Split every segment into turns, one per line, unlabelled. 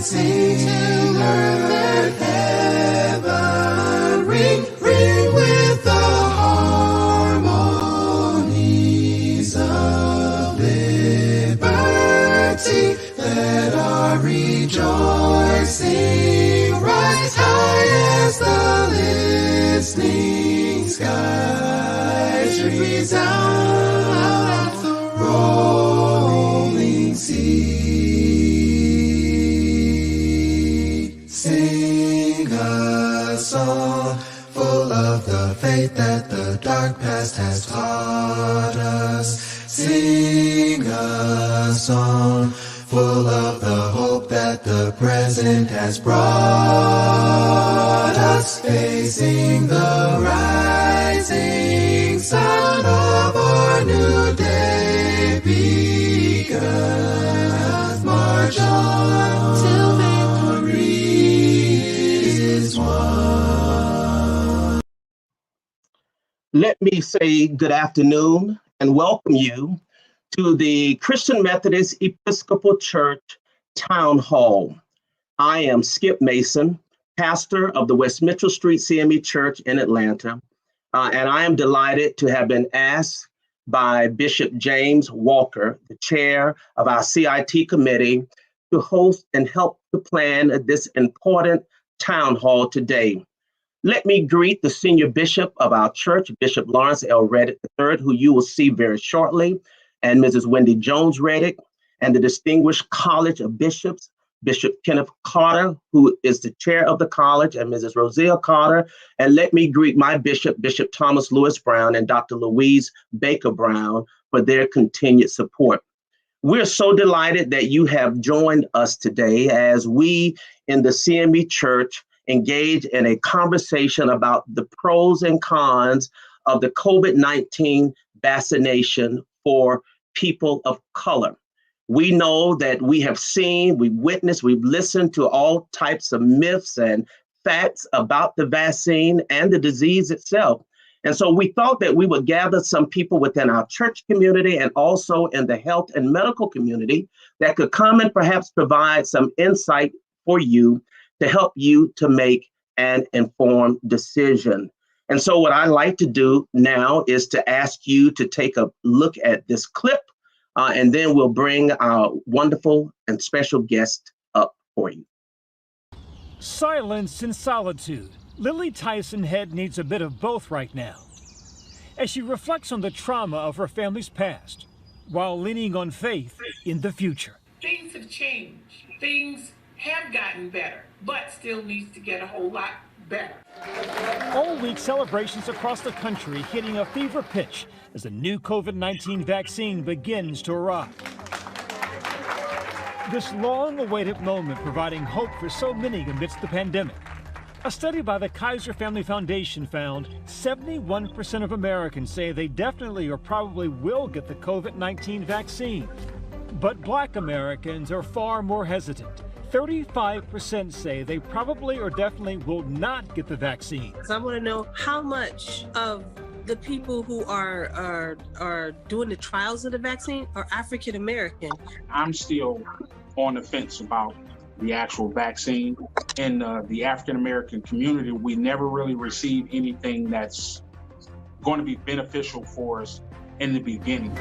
sing, earth, heaven, ring, ring with the harmonies of liberty. Let our rejoicing rise high as the listening skies resound the rolling sea. Sing a song full of the faith that the dark past has taught us. Sing a song full of the hope that the present has brought us, facing the rising sun of our new day begun. March on till victory is won.
Let me say good afternoon and welcome you to the Christian Methodist Episcopal Church Town Hall. I am Skip Mason, pastor of the West Mitchell Street CME Church in Atlanta, and I am delighted to have been asked by Bishop James Walker, the chair of our CIT committee, to host and help to plan this important town hall today. Let me greet the senior bishop of our church, Bishop Lawrence L. Reddick III, who you will see very shortly, and Mrs. Wendy Jones Reddick, and the distinguished College of Bishops, Bishop Kenneth Carter, who is the chair of the college, and Mrs. Roselle Carter. And let me greet my bishop, Bishop Thomas Lewis Brown, and Dr. Louise Baker Brown for their continued support. We're so delighted that you have joined us today as we in the CME Church engage in a conversation about the pros and cons of the COVID-19 vaccination for people of color. We know that we have seen, we've witnessed, we've listened to all types of myths and facts about the vaccine and the disease itself. And so we thought that we would gather some people within our church community and also in the health and medical community that could come and perhaps provide some insight for you to help you to make an informed decision. And so what I like to do now is to ask you to take a look at this clip, and then we'll bring our wonderful and special guest up for you.
Silence and solitude. Lily Tyson Head needs a bit of both right now, as she reflects on the trauma of her family's past, while leaning on faith in the future.
Things have changed. Things have gotten better, but still needs to get a whole lot better.
All week, celebrations across the country hitting a fever pitch as the new COVID-19 vaccine begins to arrive. This long-awaited moment providing hope for so many amidst the pandemic. A study by the Kaiser Family Foundation found 71% of Americans say they definitely or probably will get the COVID-19 vaccine. But Black Americans are far more hesitant. 35% say they probably or definitely will not get the vaccine.
So I want to know how much of the people who are doing the trials of the vaccine are African American.
I'm still on the fence about the actual vaccine. In the African American community, we never really received anything that's going to be beneficial for us in the beginning.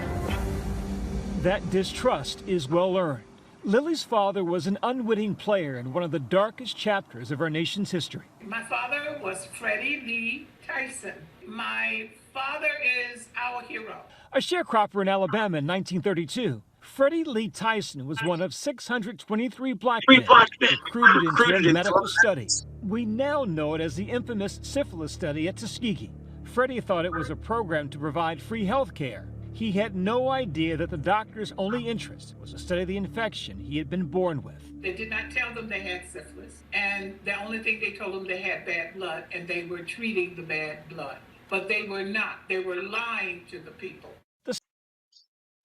That distrust is well earned. Lily's father was an unwitting player in one of the darkest chapters of our nation's history.
My father was Freddie Lee Tyson. My father is our hero.
A sharecropper in Alabama in 1932, Freddie Lee Tyson was one of 623 black men recruited into medical studies. We now know it as the infamous syphilis study at Tuskegee. Freddie thought it was a program to provide free health care. He had no idea that the doctor's only interest was to study the infection he had been born with.
They did not tell them they had syphilis, and the only thing they told them they had bad blood, and they were treating the bad blood. But they were not. They were lying to the people.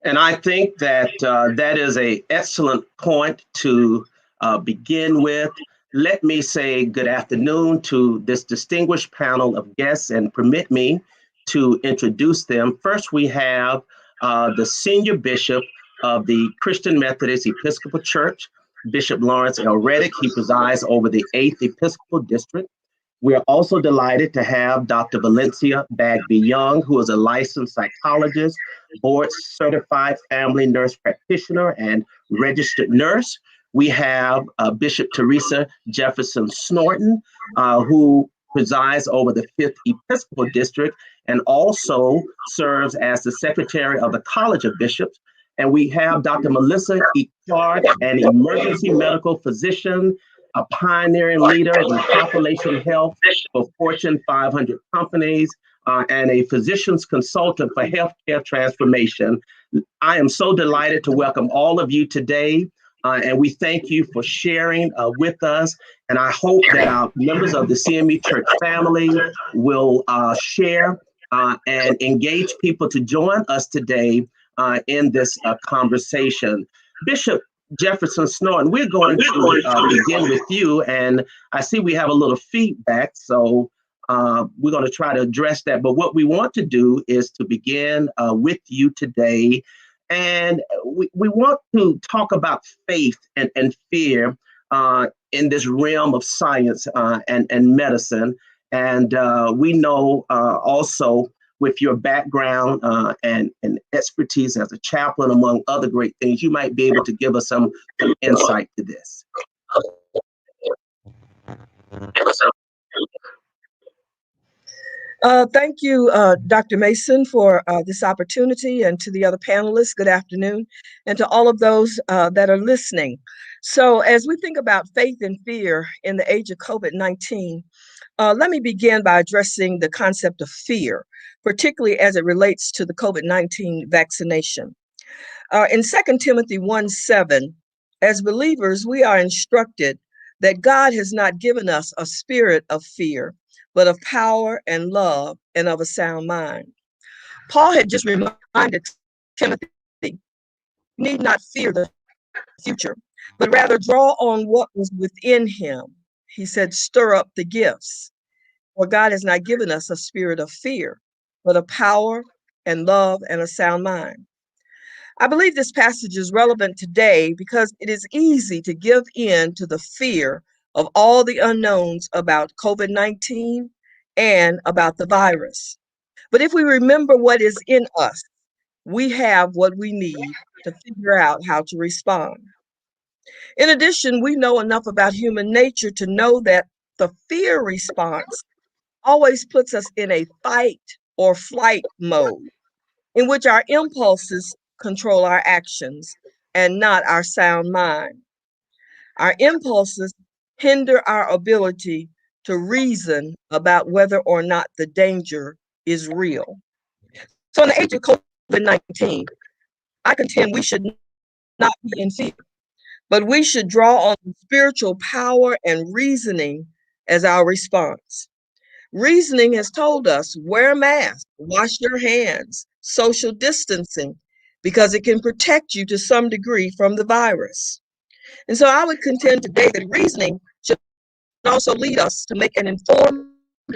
And I think that that is an excellent point to begin with. Let me say good afternoon to this distinguished panel of guests and permit me to introduce them. First, we have the Senior Bishop of the Christian Methodist Episcopal Church, Bishop Lawrence L. Reddick. He presides over the 8th Episcopal District. We are also delighted to have Dr. Valencia Bagby Young, who is a licensed psychologist, board certified family nurse practitioner, and registered nurse. We have Bishop Teresa Jefferson-Snorton, who presides over the 5th Episcopal District and also serves as the secretary of the College of Bishops. And we have Dr. Melissa E. Clarke, an emergency medical physician, a pioneering leader in population health for Fortune 500 companies, and a physician's consultant for healthcare transformation. I am so delighted to welcome all of you today, and we thank you for sharing with us. And I hope that our members of the CME Church family will share and engage people to join us today in this conversation. Bishop Jefferson-Snorton, we're going to begin with you, and I see we have a little feedback, so we're going to try to address that. But what we want to do is to begin with you today, and we want to talk about faith and fear in this realm of science and medicine. And we know also with your background and expertise as a chaplain, among other great things, you might be able to give us some insight to this.
Thank you, Dr. Mason, for this opportunity, and to the other panelists, good afternoon, and to all of those that are listening. So as we think about faith and fear in the age of COVID-19, let me begin by addressing the concept of fear, particularly as it relates to the COVID-19 vaccination. In 2 Timothy 1:7, as believers, we are instructed that God has not given us a spirit of fear, but of power and love and of a sound mind. Paul had just reminded Timothy, need not fear the future, but rather draw on what was within him. He said, stir up the gifts. For God has not given us a spirit of fear, but of power and love and a sound mind. I believe this passage is relevant today because it is easy to give in to the fear of all the unknowns about COVID-19 and about the virus. But if we remember what is in us, we have what we need to figure out how to respond. In addition, we know enough about human nature to know that the fear response always puts us in a fight or flight mode, in which our impulses control our actions and not our sound mind. Our impulses hinder our ability to reason about whether or not the danger is real. So in the age of COVID-19, I contend we should not be in fear, but we should draw on spiritual power and reasoning as our response. Reasoning has told us wear a mask, wash your hands, social distancing, because it can protect you to some degree from the virus. And so I would contend today that reasoning should also lead us to make an informed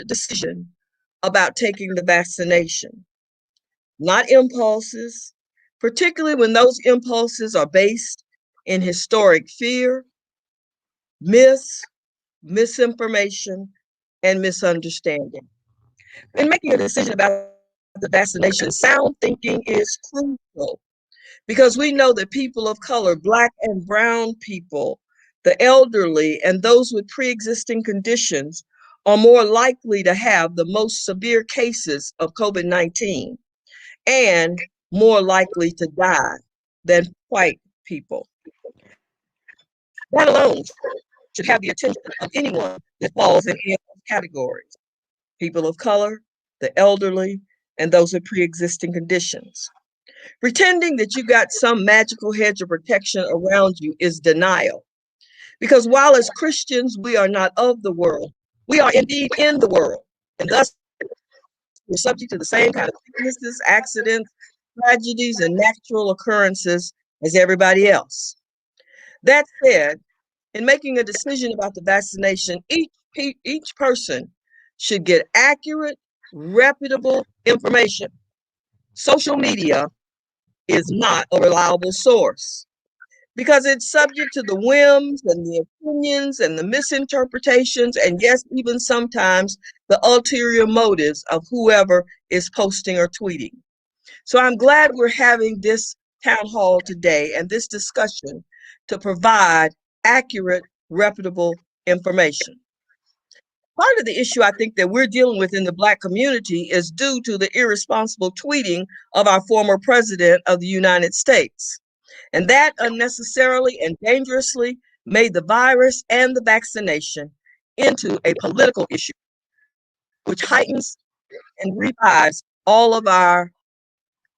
decision about taking the vaccination, not impulses, particularly when those impulses are based in historic fear, misinformation, and misunderstanding. In making a decision about the vaccination, sound thinking is crucial because we know that people of color, Black and brown people, the elderly, and those with pre-existing conditions are more likely to have the most severe cases of COVID-19 and more likely to die than white people. That alone should have the attention of anyone that falls in any of those categories: people of color, the elderly, and those with pre-existing conditions. Pretending that you got some magical hedge of protection around you is denial. Because while as Christians we are not of the world, we are indeed in the world. And thus we're subject to the same kind of sicknesses, accidents, tragedies, and natural occurrences as everybody else. That said, in making a decision about the vaccination, each person should get accurate, reputable information. Social media is not a reliable source. because it's subject to the whims and the opinions and the misinterpretations, and yes, even sometimes the ulterior motives of whoever is posting or tweeting. So I'm glad we're having this town hall today and this discussion to provide accurate, reputable information. Part of the issue I think that we're dealing with in the Black community is due to the irresponsible tweeting of our former president of the United States. And that unnecessarily and dangerously made the virus and the vaccination into a political issue, which heightens and revives all of our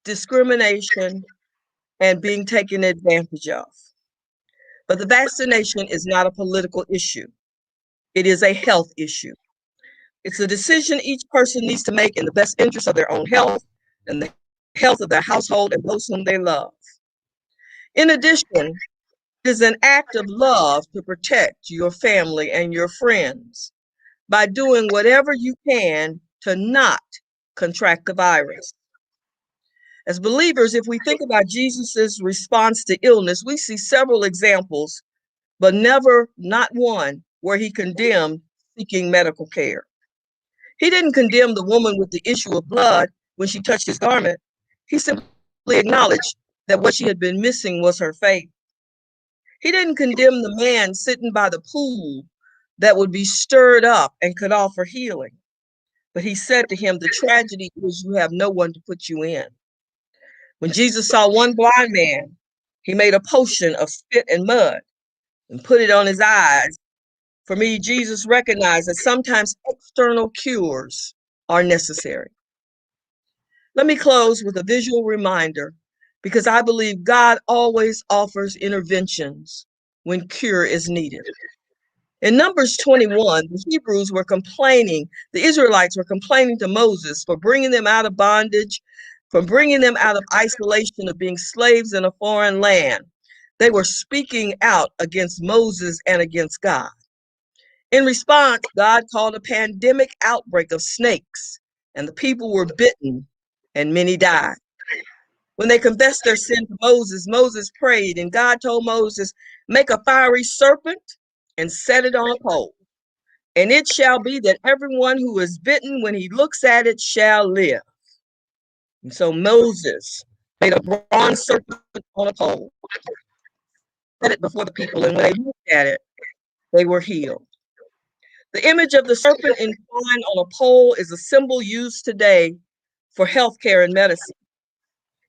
discrimination and being taken advantage of. But the vaccination is not a political issue. It is a health issue. It's a decision each person needs to make in the best interest of their own health and the health of their household and those whom they love. In addition, it is an act of love to protect your family and your friends by doing whatever you can to not contract the virus. As believers, if we think about Jesus's response to illness, we see several examples, but never, not one, where he condemned seeking medical care. He didn't condemn the woman with the issue of blood when she touched his garment. He simply acknowledged that what she had been missing was her faith. He didn't condemn the man sitting by the pool that would be stirred up and could offer healing. But he said to him, the tragedy is you have no one to put you in. When Jesus saw one blind man, he made a potion of spit and mud and put it on his eyes. For me, Jesus recognized that sometimes external cures are necessary. Let me close with a visual reminder, because I believe God always offers interventions when cure is needed. In Numbers 21, the Hebrews were complaining, the Israelites were complaining to Moses for bringing them out of bondage, for bringing them out of isolation of being slaves in a foreign land. They were speaking out against Moses and against God. In response, God called a pandemic outbreak of snakes, and the people were bitten, and many died. When they confessed their sin to Moses, Moses prayed, and God told Moses, make a fiery serpent and set it on a pole. And it shall be that everyone who is bitten when he looks at it shall live. And so Moses made a bronze serpent on a pole, set it before the people, and when they looked at it, they were healed. The image of the serpent entwined on a pole is a symbol used today for healthcare and medicine.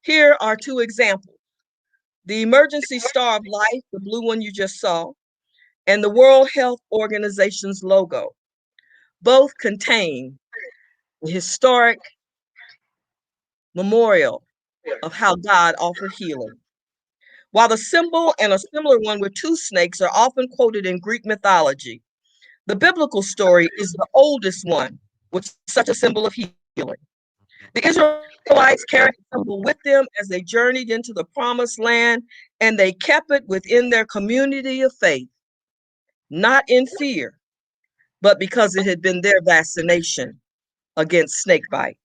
Here are two examples. The Emergency Star of Life, the blue one you just saw, and the World Health Organization's logo. Both contain the historic memorial of how God offered healing. While the symbol and a similar one with two snakes are often quoted in Greek mythology, the biblical story is the oldest one with such a symbol of healing. The Israelites carried the symbol with them as they journeyed into the promised land, and they kept it within their community of faith, not in fear, but because it had been their vaccination against snake bite.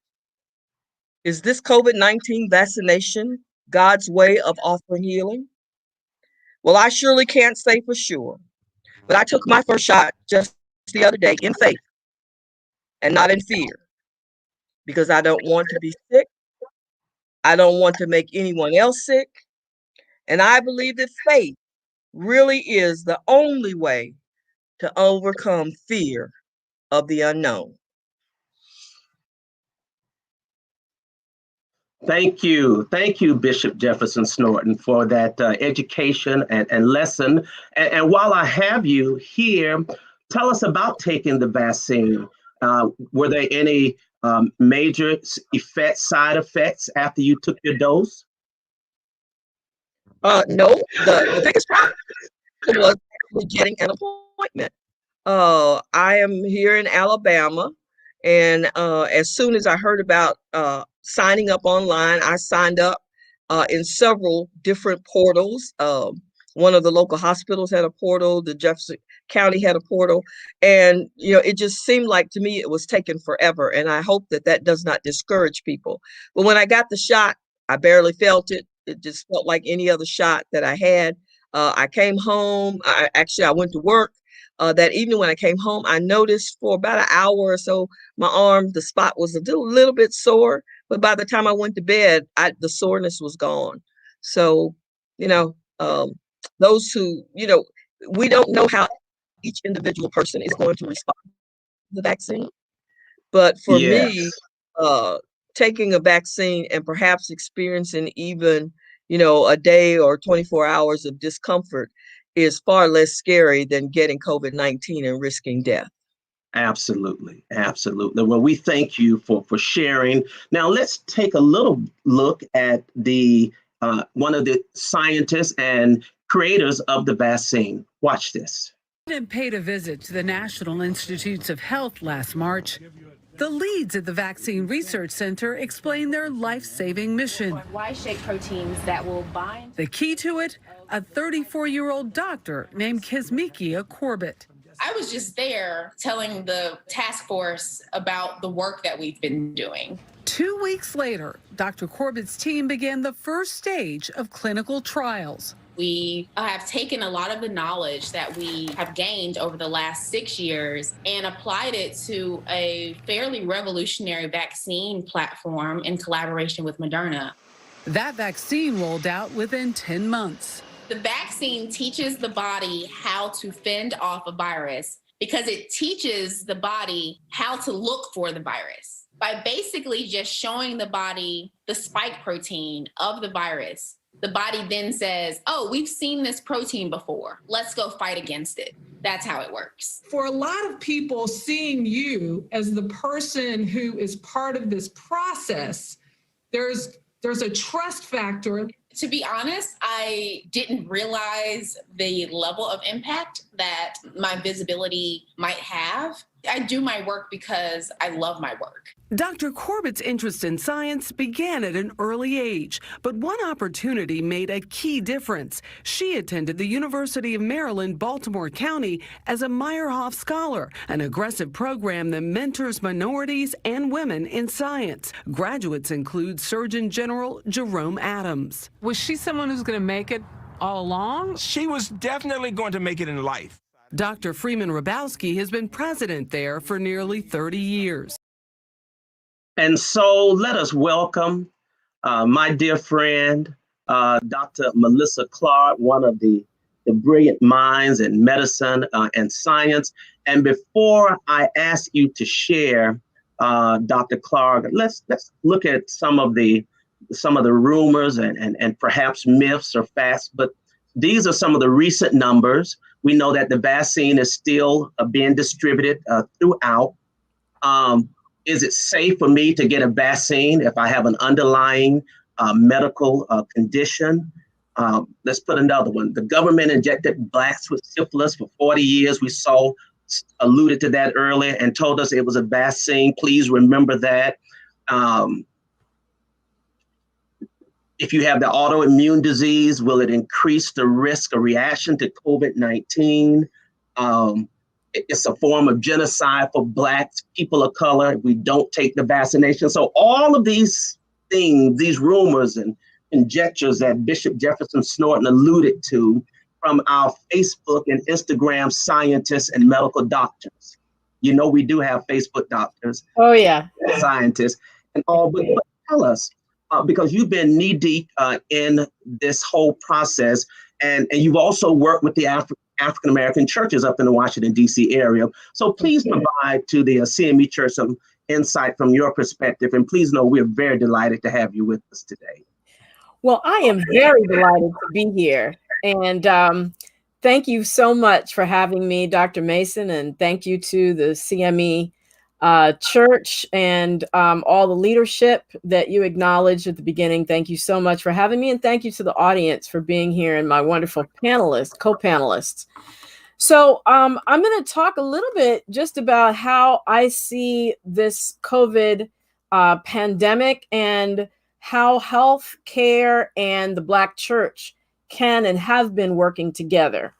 Is this COVID-19 vaccination God's way of offering healing? Well, I surely can't say for sure, but I took my first shot just the other day in faith and not in fear, because I don't want to be sick. I don't want to make anyone else sick. And I believe that faith really is the only way to overcome fear of the unknown.
Thank you. Thank you, Bishop Jefferson-Snorton, for that education and lesson. And while I have you here, tell us about taking the vaccine. Were there any major side effects after you took your dose?
No, the biggest problem was getting an appointment. I am here in Alabama, and as soon as I heard about signing up online, I signed up in several different portals. One of the local hospitals had a portal, the Jefferson County had a portal, and it just seemed like to me it was taking forever, and I hope that that does not discourage people. But when I got the shot, I barely felt it. It just felt like any other shot that I had. I came home. I went to work. That evening when I came home, I noticed for about an hour or so, my arm, the spot was a little bit sore. But by the time I went to bed, the soreness was gone. So, you know, those who, we don't know how each individual person is going to respond to the vaccine. But for me,
Yes,
taking a vaccine and perhaps experiencing even, a day or 24 hours of discomfort is far less scary than getting COVID-19 and risking death.
absolutely, absolutely. Well, we thank you for sharing. Now let's take a little look at the one of the scientists and creators of the vaccine. Watch this.
President paid a visit to the National Institutes of Health last March. The leads at the Vaccine Research Center explained their life-saving mission.
Y-shaped proteins that will bind.
The key to it, a 34-year-old doctor named Kizzmekia Corbett.
I was just there telling the task force about the work that we've been doing.
2 weeks later, Dr. Corbett's team began the first stage of clinical trials.
We have taken a lot of the knowledge that we have gained over the last 6 years and applied it to a fairly revolutionary vaccine platform in collaboration with Moderna.
That vaccine rolled out within 10 months.
The vaccine teaches the body how to fend off a virus because it teaches the body how to look for the virus. By basically just showing the body the spike protein of the virus, the body then says, oh, we've seen this protein before. Let's go fight against it. That's how it works.
For a lot of people, seeing you as the person who is part of this process, there's a trust factor.
To be honest, I didn't realize the level of impact that my visibility might have. I do my work because I love my work.
Dr. Corbett's interest in science began at an early age, but one opportunity made a key difference. She attended the University of Maryland, Baltimore County as a Meyerhoff Scholar, an aggressive program that mentors minorities and women in science. Graduates include Surgeon General Jerome Adams.
Was she someone who's going to make it all along?
She was definitely going to make it in life.
Dr. Freeman Rabowski has been president there for nearly 30 years.
And so let us welcome my dear friend, Dr. Melissa Clarke, one of the brilliant minds in medicine and science. And before I ask you to share, Dr. Clarke, let's look at some of the rumors and perhaps myths or facts, but these are some of the recent numbers. We know that the vaccine is still being distributed throughout. Is it safe for me to get a vaccine if I have an underlying medical condition? Let's put another one. The government injected blacks with syphilis for 40 years. We alluded to that earlier and told us it was a vaccine. Please remember that. If you have the autoimmune disease, will it increase the risk of reaction to COVID-19? It's a form of genocide for Blacks, people of color, if we don't take the vaccination. So all of these things, these rumors and conjectures that Bishop Jefferson-Snorton alluded to from our Facebook and Instagram scientists and medical doctors. You know, we do have Facebook doctors.
Oh, yeah.
Scientists and all, but tell us, because you've been knee deep in this whole process, and you've also worked with the African-American churches up in the Washington, D.C. area. So please provide to the CME Church some insight from your perspective. And please know we're very delighted to have you with us today.
Well, I am very delighted to be here. And thank you so much for having me, Dr. Mason. And thank you to the CME Church and all the leadership that you acknowledged at the beginning. Thank you so much for having me. And thank you to the audience for being here and my wonderful co-panelists. So I'm going to talk a little bit just about how I see this COVID pandemic and how health care and the Black church can and have been working together.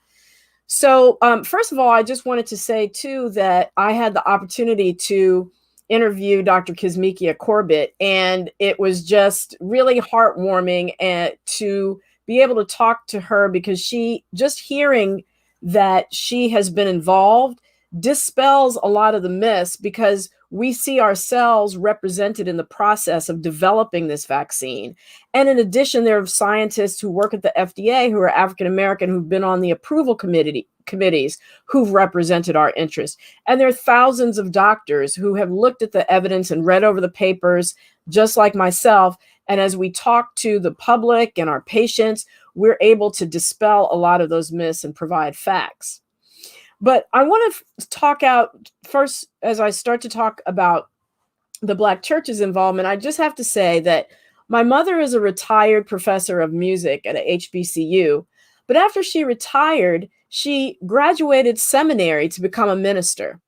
So first of all, I just wanted to say, too, that I had the opportunity to interview Dr. Kizzmekia Corbett, and it was just really heartwarming and to be able to talk to her, because she, just hearing that she has been involved dispels a lot of the myths, because we see ourselves represented in the process of developing this vaccine. And in addition, there are scientists who work at the FDA who are African American, who've been on the approval committees who've represented our interests. And there are thousands of doctors who have looked at the evidence and read over the papers, just like myself. And as we talk to the public and our patients, we're able to dispel a lot of those myths and provide facts. But I want to talk out first, as I start to talk about the Black church's involvement. I just have to say that my mother is a retired professor of music at a HBCU. But after she retired, she graduated seminary to become a minister.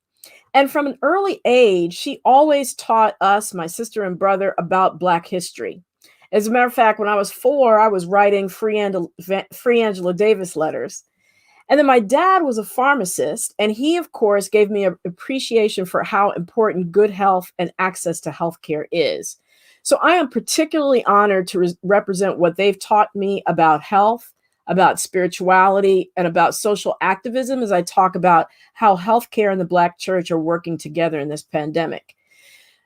And from an early age, she always taught us, my sister and brother, about Black history. As a matter of fact, when I was 4, I was writing Free Angela Davis letters. And then my dad was a pharmacist, and he, of course, gave me an appreciation for how important good health and access to healthcare is. So I am particularly honored to represent what they've taught me about health, about spirituality, and about social activism as I talk about how healthcare and the Black church are working together in this pandemic.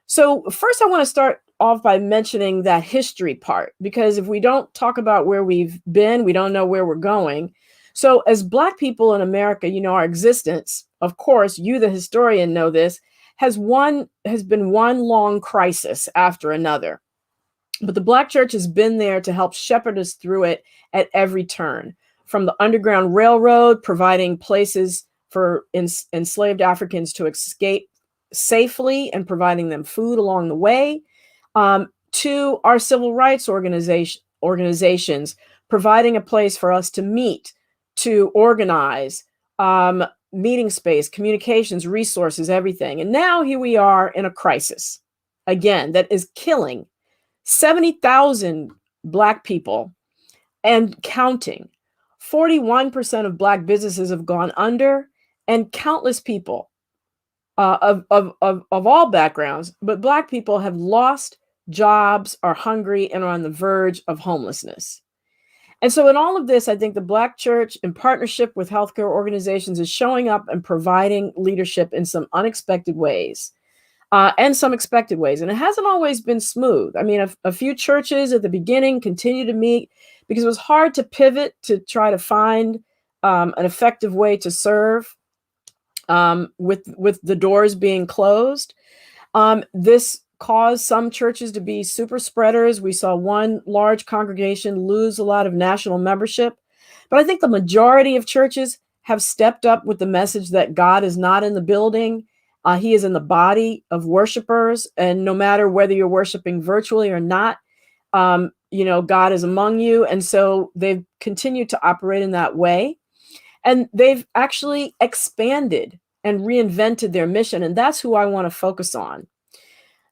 So first, I want to start off by mentioning that history part, because if we don't talk about where we've been, we don't know where we're going. So as Black people in America, our existence, of course, you, the historian, know this, has been one long crisis after another. But the Black church has been there to help shepherd us through it at every turn, from the Underground Railroad, providing places for enslaved Africans to escape safely and providing them food along the way, to our civil rights organizations, providing a place for us to meet, to organize, meeting space, communications, resources, everything. And now here we are in a crisis, again, that is killing 70,000 Black people and counting. 41% of Black businesses have gone under, and countless people of all backgrounds, but Black people have lost jobs, are hungry, and are on the verge of homelessness. And so in all of this, I think the Black church, in partnership with healthcare organizations, is showing up and providing leadership in some unexpected ways and some expected ways. And it hasn't always been smooth. I mean, a few churches at the beginning continue to meet because it was hard to pivot to try to find an effective way to serve with the doors being closed. This caused some churches to be super spreaders. We saw one large congregation lose a lot of national membership. But I think the majority of churches have stepped up with the message that God is not in the building. He is in the body of worshipers. And no matter whether you're worshiping virtually or not, God is among you. And so they've continued to operate in that way. And they've actually expanded and reinvented their mission. And that's who I want to focus on.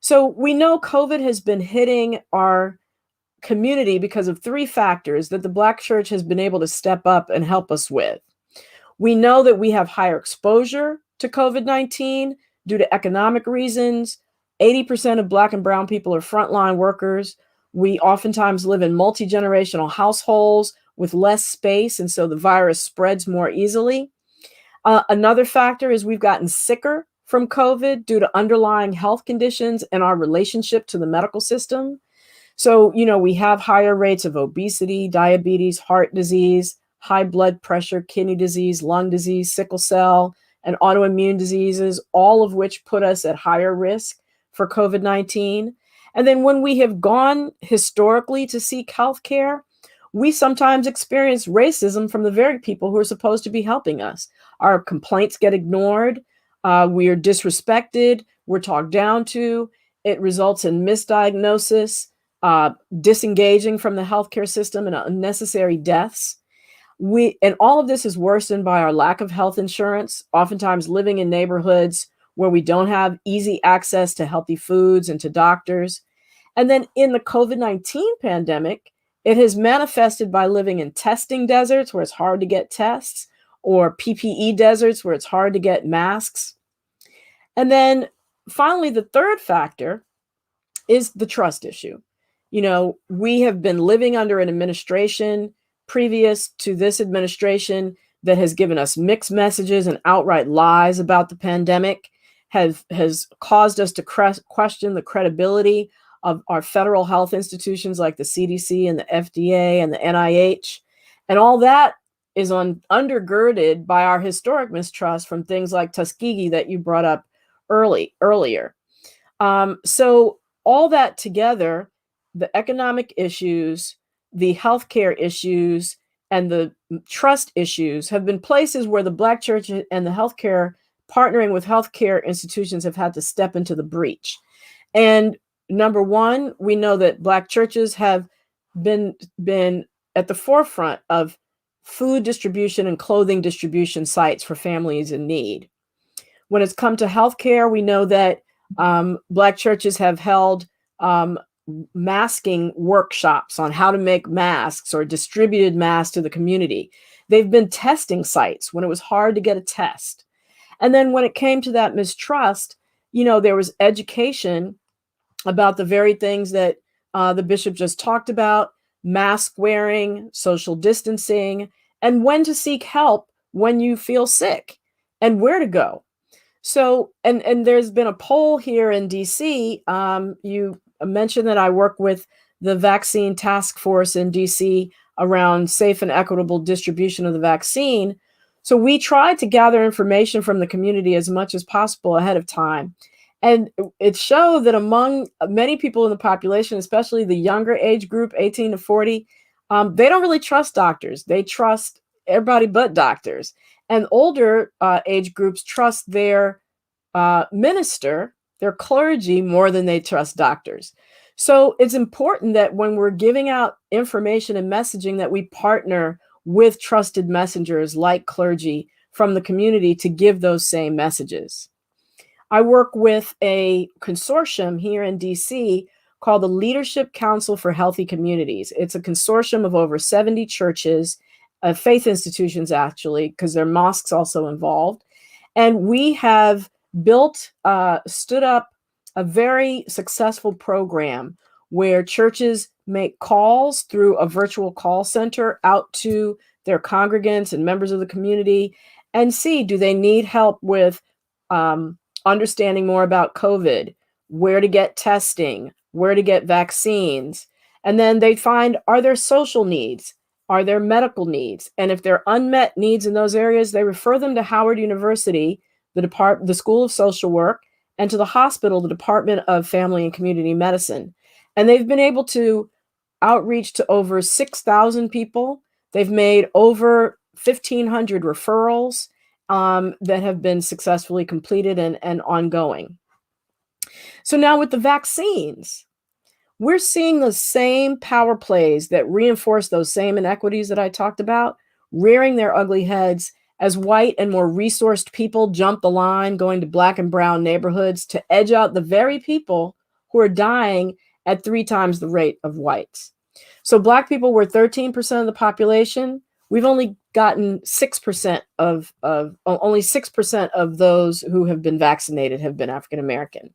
So we know COVID has been hitting our community because of 3 factors that the Black church has been able to step up and help us with. We know that we have higher exposure to COVID-19 due to economic reasons. 80% of Black and brown people are frontline workers. We oftentimes live in multi-generational households with less space, and so the virus spreads more easily. Another factor is we've gotten sicker from COVID due to underlying health conditions and our relationship to the medical system. So, we have higher rates of obesity, diabetes, heart disease, high blood pressure, kidney disease, lung disease, sickle cell, and autoimmune diseases, all of which put us at higher risk for COVID-19. And then when we have gone historically to seek healthcare, we sometimes experience racism from the very people who are supposed to be helping us. Our complaints get ignored. We are disrespected. We're talked down to. It results in misdiagnosis, disengaging from the healthcare system, and unnecessary deaths. And all of this is worsened by our lack of health insurance, oftentimes living in neighborhoods where we don't have easy access to healthy foods and to doctors. And then in the COVID-19 pandemic, it has manifested by living in testing deserts where it's hard to get tests, or PPE deserts where it's hard to get masks. And then finally, the third factor is the trust issue. We have been living under an administration previous to this administration that has given us mixed messages and outright lies about the pandemic has caused us to question the credibility of our federal health institutions like the CDC and the FDA and the NIH. And all that is undergirded by our historic mistrust from things like Tuskegee that you brought up earlier. So all that together, the economic issues, the healthcare issues, and the trust issues have been places where the Black church and the healthcare, partnering with healthcare institutions, have had to step into the breach. And number one, we know that Black churches have been at the forefront of food distribution and clothing distribution sites for families in need. When it's come to healthcare, we know that Black churches have held masking workshops on how to make masks or distributed masks to the community. They've been testing sites when it was hard to get a test. And then when it came to that mistrust, there was education about the very things that the bishop just talked about: mask wearing, social distancing, and when to seek help when you feel sick and where to go. So, and there's been a poll here in DC. You mentioned that I work with the vaccine task force in DC around safe and equitable distribution of the vaccine. So we tried to gather information from the community as much as possible ahead of time. And it showed that among many people in the population, especially the younger age group, 18 to 40, they don't really trust doctors. They trust everybody but doctors. And older age groups trust their minister, their clergy, more than they trust doctors. So it's important that when we're giving out information and messaging, that we partner with trusted messengers like clergy from the community to give those same messages. I work with a consortium here in DC called the Leadership Council for Healthy Communities. It's a consortium of over 70 churches, faith institutions actually, because there are mosques also involved. And we have stood up a very successful program where churches make calls through a virtual call center out to their congregants and members of the community and see, do they need help with understanding more about COVID, where to get testing, where to get vaccines. And then they find, are there social needs? Are there medical needs? And if there are unmet needs in those areas, they refer them to Howard University, the School of Social Work, and to the hospital, the Department of Family and Community Medicine. And they've been able to outreach to over 6,000 people. They've made over 1,500 referrals that have been successfully completed and ongoing. So now with the vaccines, we're seeing the same power plays that reinforce those same inequities that I talked about, rearing their ugly heads as white and more resourced people jump the line, going to Black and brown neighborhoods to edge out the very people who are dying at 3 times the rate of whites. So Black people were 13% of the population. We've only gotten 6% only 6% of those who have been vaccinated have been African American.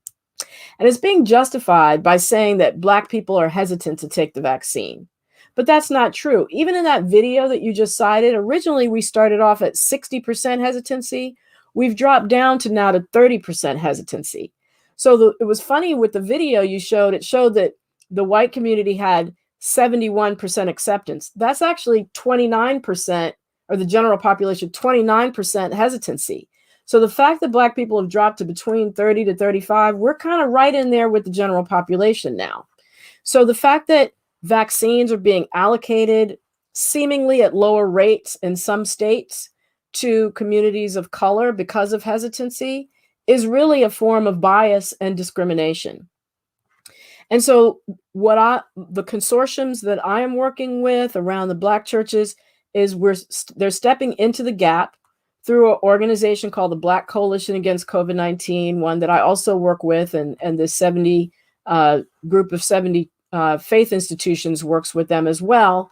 And it's being justified by saying that Black people are hesitant to take the vaccine. But that's not true. Even in that video that you just cited, originally we started off at 60% hesitancy. We've dropped down to now to 30% hesitancy. So it was funny with the video you showed, it showed that the white community had 71% acceptance. That's actually 29%, or the general population, 29% hesitancy. So the fact that Black people have dropped to between 30 to 35, we're kind of right in there with the general population now. So the fact that vaccines are being allocated seemingly at lower rates in some states to communities of color because of hesitancy is really a form of bias and discrimination. And so the consortiums that I am working with around the Black churches is they're stepping into the gap through an organization called the Black Coalition Against COVID-19, one that I also work with, and this 70 group of 70 faith institutions works with them as well,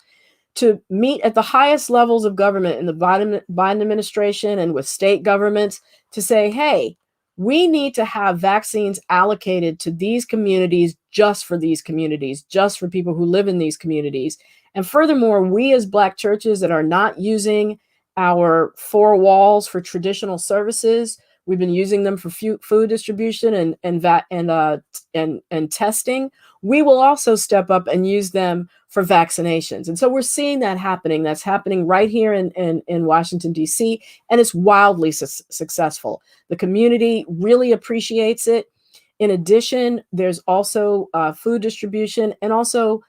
to meet at the highest levels of government in the Biden administration and with state governments to say, hey, We need to have vaccines allocated to these communities, just for these communities, just for people who live in these communities. And furthermore, we as Black churches that are not using our four walls for traditional services, we've been using them for food distribution and testing. We will also step up and use them for vaccinations. And so we're seeing that happening. That's happening right here in Washington, D.C., and it's wildly successful. The community really appreciates it. In addition, there's also food distribution and also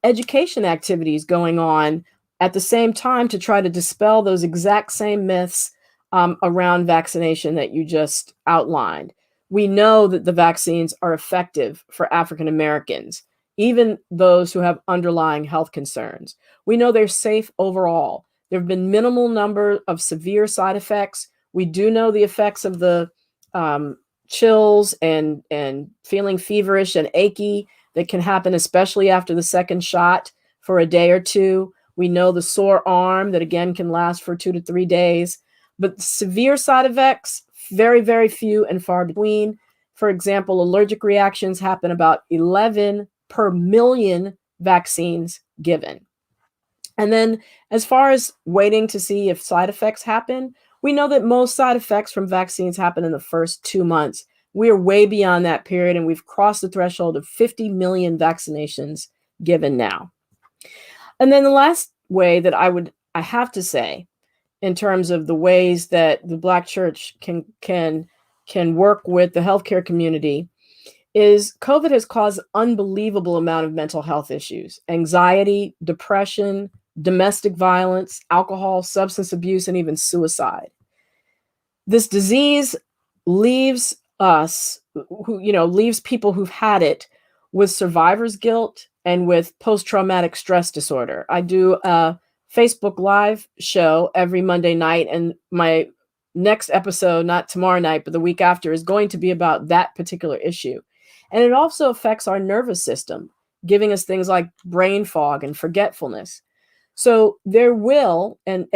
education activities going on at the same time to try to dispel those exact same myths around vaccination that you just outlined. We know that the vaccines are effective for African Americans, even those who have underlying health concerns. We know they're safe overall. There have been minimal number of severe side effects. We do know the effects of the chills and feeling feverish and achy that can happen, especially after the second shot for a day or two. We know the sore arm that again can last for 2 to 3 days. But severe side effects, very, very few and far between. For example, allergic reactions happen about 11 per million vaccines given. And then as far as waiting to see if side effects happen, we know that most side effects from vaccines happen in the first 2 months. We are way beyond that period, and we've crossed the threshold of 50 million vaccinations given now. And then the last way that I have to say, in terms of the ways that the Black church can work with the healthcare community, is COVID has caused unbelievable amount of mental health issues: anxiety, depression, domestic violence, alcohol, substance abuse, and even suicide. This disease leaves leaves people who've had it with survivor's guilt and with post-traumatic stress disorder. I do a Facebook Live show every Monday night, and my next episode, not tomorrow night, but the week after, is going to be about that particular issue. And it also affects our nervous system, giving us things like brain fog and forgetfulness. So there will and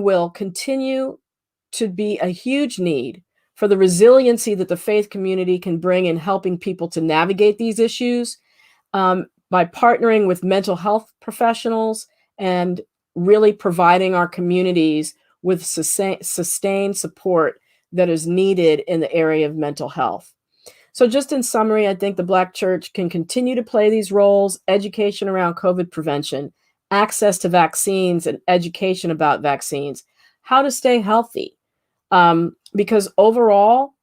will continue to be a huge need for the resiliency that the faith community can bring in helping people to navigate these issues by partnering with mental health professionals and really providing our communities with sustained support that is needed in the area of mental health. So just in summary, I think the Black church can continue to play these roles: education around COVID prevention, access to vaccines and education about vaccines, how to stay healthy. Because overall,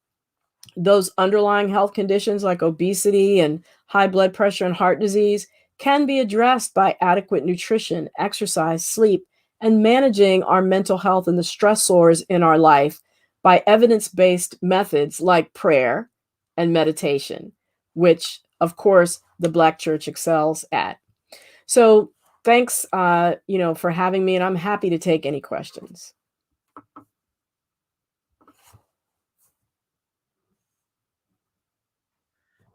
those underlying health conditions like obesity and high blood pressure and heart disease can be addressed by adequate nutrition, exercise, sleep, and managing our mental health and the stressors in our life by evidence-based methods like prayer and meditation, which, of course, the Black church excels at. So thanks, for having me, and I'm happy to take any questions.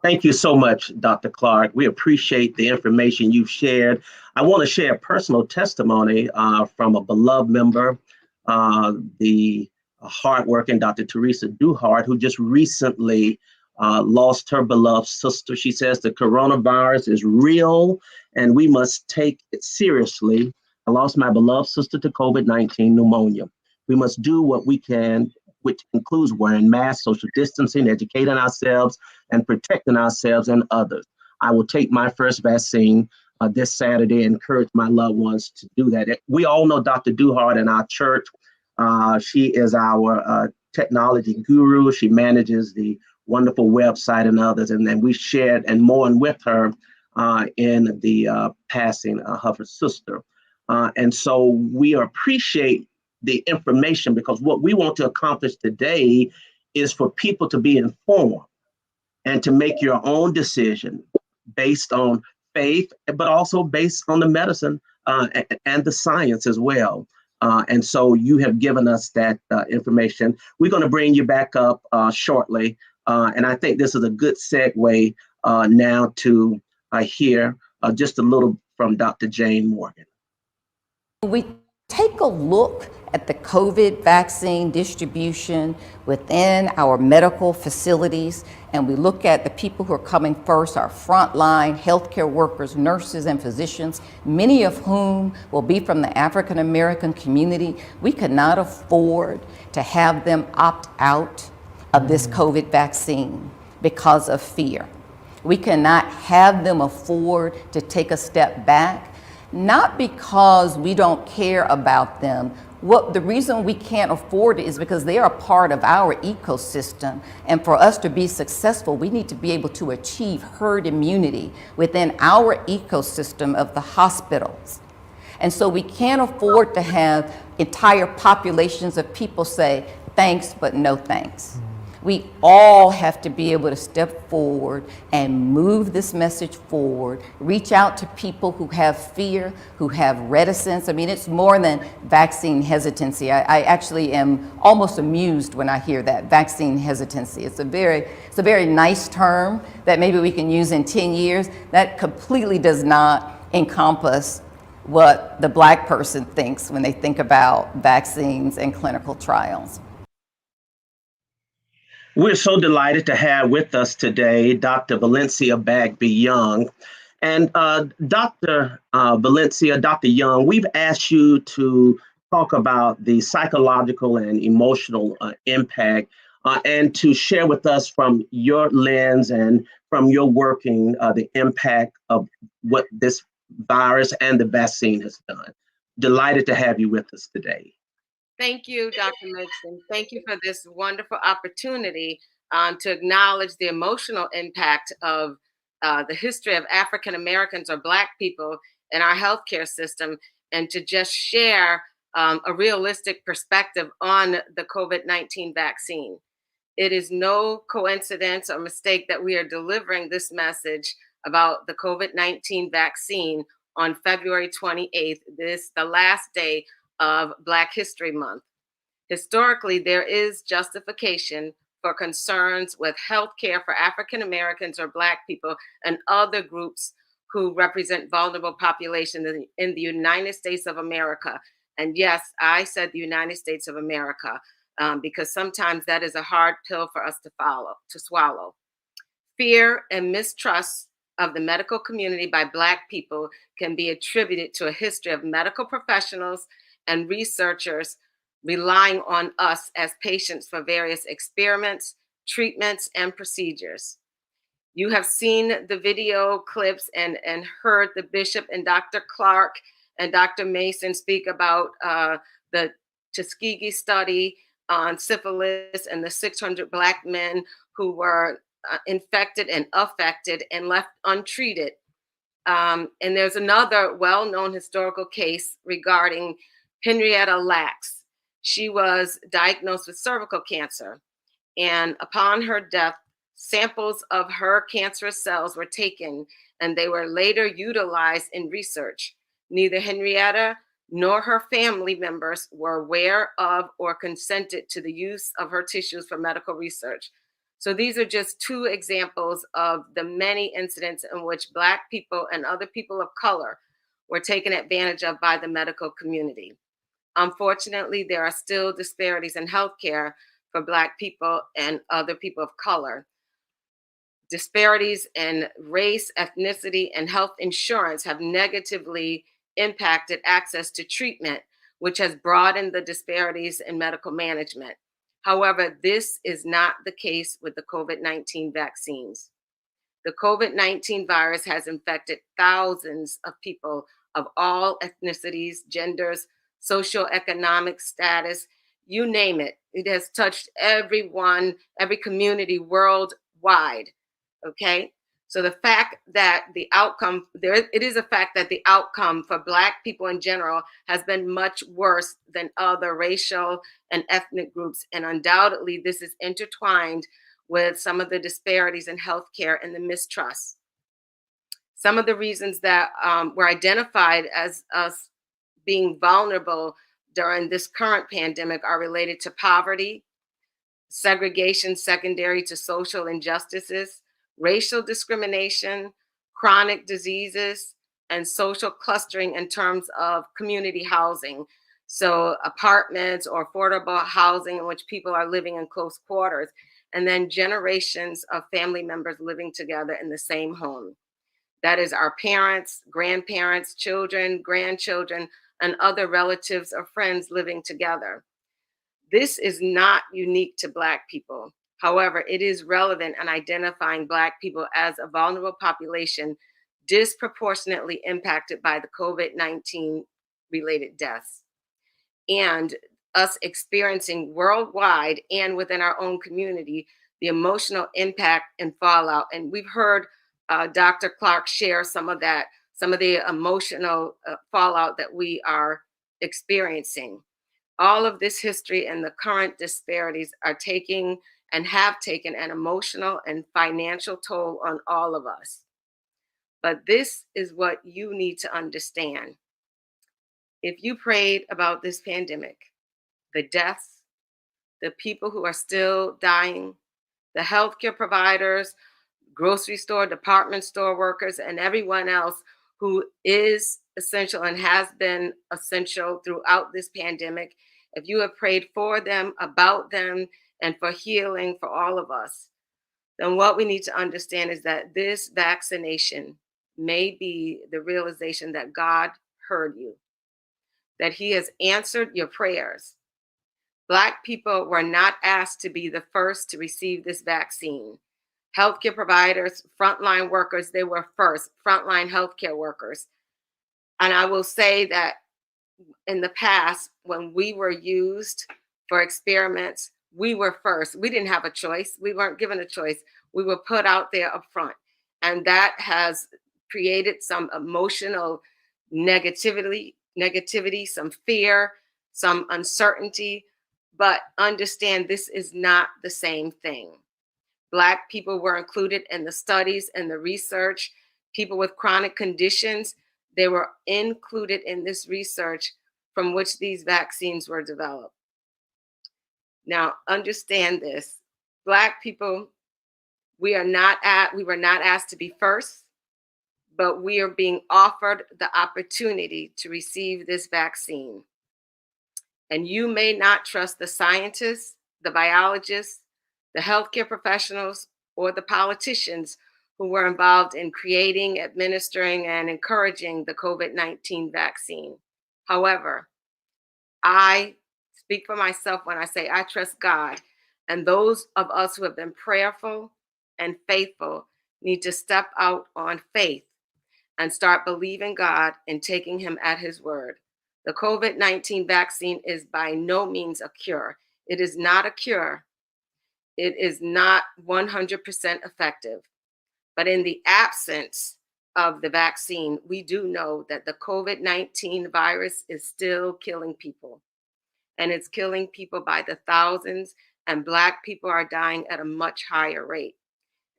Thank you so much, Dr. Clarke. We appreciate the information you've shared. I want to share a personal testimony from a beloved member, the hardworking Dr. Teresa Duhart, who just recently lost her beloved sister. She says the coronavirus is real and we must take it seriously. I lost my beloved sister to COVID-19 pneumonia. We must do what we can, which includes wearing masks, social distancing, educating ourselves, and protecting ourselves and others. I will take my first vaccine this Saturday and encourage my loved ones to do that. We all know Dr. Duhart in our church. She is our technology guru. She manages the wonderful website and others. And then we shared and mourned with her in the passing of her sister. And so we appreciate the information, because what we want to accomplish today is for people to be informed and to make your own decision based on faith, but also based on the medicine and the science as well. And so you have given us that information. We're going to bring you back up shortly. And I think this is a good segue now to hear just a little from Dr. Jayne Morgan.
We take a look at the COVID vaccine distribution within our medical facilities, and we look at the people who are coming first, our frontline healthcare workers, nurses, and physicians, many of whom will be from the African American community, we cannot afford to have them opt out of this COVID vaccine because of fear. We cannot have them afford to take a step back, not because we don't care about them. The reason we can't afford it is because they are a part of our ecosystem. And for us to be successful, we need to be able to achieve herd immunity within our ecosystem of the hospitals. And so we can't afford to have entire populations of people say, thanks, but no thanks. We all have to be able to step forward and move this message forward, reach out to people who have fear, who have reticence. I mean, it's more than vaccine hesitancy. I actually am almost amused when I hear that, vaccine hesitancy. It's a very nice term that maybe we can use in 10 years. That completely does not encompass what the Black person thinks when they think about vaccines and clinical trials.
We're so delighted to have with us today Dr. Valencia Bagby-Young. And Dr. Valencia, Dr. Young, we've asked you to talk about the psychological and emotional impact and to share with us from your lens and from your working the impact of what this virus and the vaccine has done. Delighted to have you with us today.
Thank you, Dr. Mason. Thank you for this wonderful opportunity to acknowledge the emotional impact of the history of African Americans or Black people in our healthcare system, and to just share a realistic perspective on the COVID-19 vaccine. It is no coincidence or mistake that we are delivering this message about the COVID-19 vaccine on February 28th, the last day of Black History Month. Historically, there is justification for concerns with healthcare for African Americans or Black people and other groups who represent vulnerable populations in the United States of America. And yes, I said the United States of America because sometimes that is a hard pill for us to swallow. Fear and mistrust of the medical community by Black people can be attributed to a history of medical professionals and researchers relying on us as patients for various experiments, treatments, and procedures. You have seen the video clips and heard the Bishop and Dr. Clarke and Dr. Mason speak about the Tuskegee study on syphilis and the 600 Black men who were infected and affected and left untreated. And there's another well-known historical case regarding Henrietta Lacks. She was diagnosed with cervical cancer, and upon her death, samples of her cancerous cells were taken, and they were later utilized in research. Neither Henrietta nor her family members were aware of or consented to the use of her tissues for medical research. So these are just two examples of the many incidents in which Black people and other people of color were taken advantage of by the medical community. Unfortunately, there are still disparities in healthcare for Black people and other people of color. Disparities in race, ethnicity, and health insurance have negatively impacted access to treatment, which has broadened the disparities in medical management. However, this is not the case with the COVID-19 vaccines. The COVID-19 virus has infected thousands of people of all ethnicities, genders, socioeconomic status, you name it. It has touched everyone, every community worldwide, okay? So the fact that the outcome, it is a fact that the outcome for Black people in general has been much worse than other racial and ethnic groups. And undoubtedly, this is intertwined with some of the disparities in healthcare and the mistrust. Some of the reasons that were identified as us being vulnerable during this current pandemic are related to poverty, segregation secondary to social injustices, racial discrimination, chronic diseases, and social clustering in terms of community housing. So apartments or affordable housing in which people are living in close quarters, and then generations of family members living together in the same home. That is our parents, grandparents, children, grandchildren, and other relatives or friends living together. This is not unique to Black people. However, it is relevant in identifying Black people as a vulnerable population disproportionately impacted by the COVID-19 related deaths, and us experiencing worldwide and within our own community the emotional impact and fallout. And we've heard Dr. Clarke share some of that, some of the emotional fallout that we are experiencing. All of this history and the current disparities are taking and have taken an emotional and financial toll on all of us. But this is what you need to understand. If you prayed about this pandemic, the deaths, the people who are still dying, the healthcare providers, grocery store, department store workers, and everyone else who is essential and has been essential throughout this pandemic, if you have prayed for them, about them, and for healing for all of us, then what we need to understand is that this vaccination may be the realization that God heard you, that He has answered your prayers. Black people were not asked to be the first to receive this vaccine. Healthcare providers, frontline workers, they were first, frontline healthcare workers. And I will say that in the past, when we were used for experiments, we were first. We didn't have a choice. We weren't given a choice. We were put out there up front. And that has created some emotional negativity, some fear, some uncertainty. But understand, this is not the same thing. Black people were included in the studies and the research. People with chronic conditions, they were included in this research from which these vaccines were developed. Now, understand this. Black people, we were not asked to be first, but we are being offered the opportunity to receive this vaccine. And you may not trust the scientists, the biologists, the healthcare professionals, or the politicians who were involved in creating, administering, and encouraging the COVID-19 vaccine. However, I speak for myself when I say I trust God, and those of us who have been prayerful and faithful need to step out on faith and start believing God and taking Him at His word. The COVID-19 vaccine is by no means a cure. It is not a cure. It is not 100% effective. But in the absence of the vaccine, we do know that the COVID-19 virus is still killing people. And it's killing people by the thousands, and Black people are dying at a much higher rate.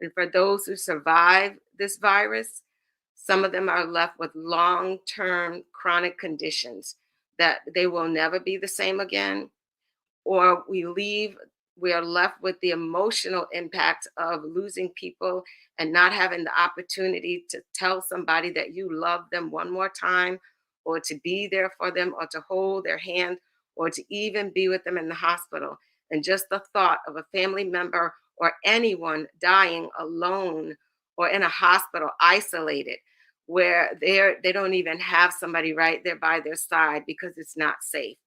And for those who survive this virus, some of them are left with long-term chronic conditions that they will never be the same again, or we are left with the emotional impact of losing people and not having the opportunity to tell somebody that you love them one more time, or to be there for them, or to hold their hand, or to even be with them in the hospital. And just the thought of a family member or anyone dying alone or in a hospital isolated, where they don't even have somebody right there by their side because it's not safe.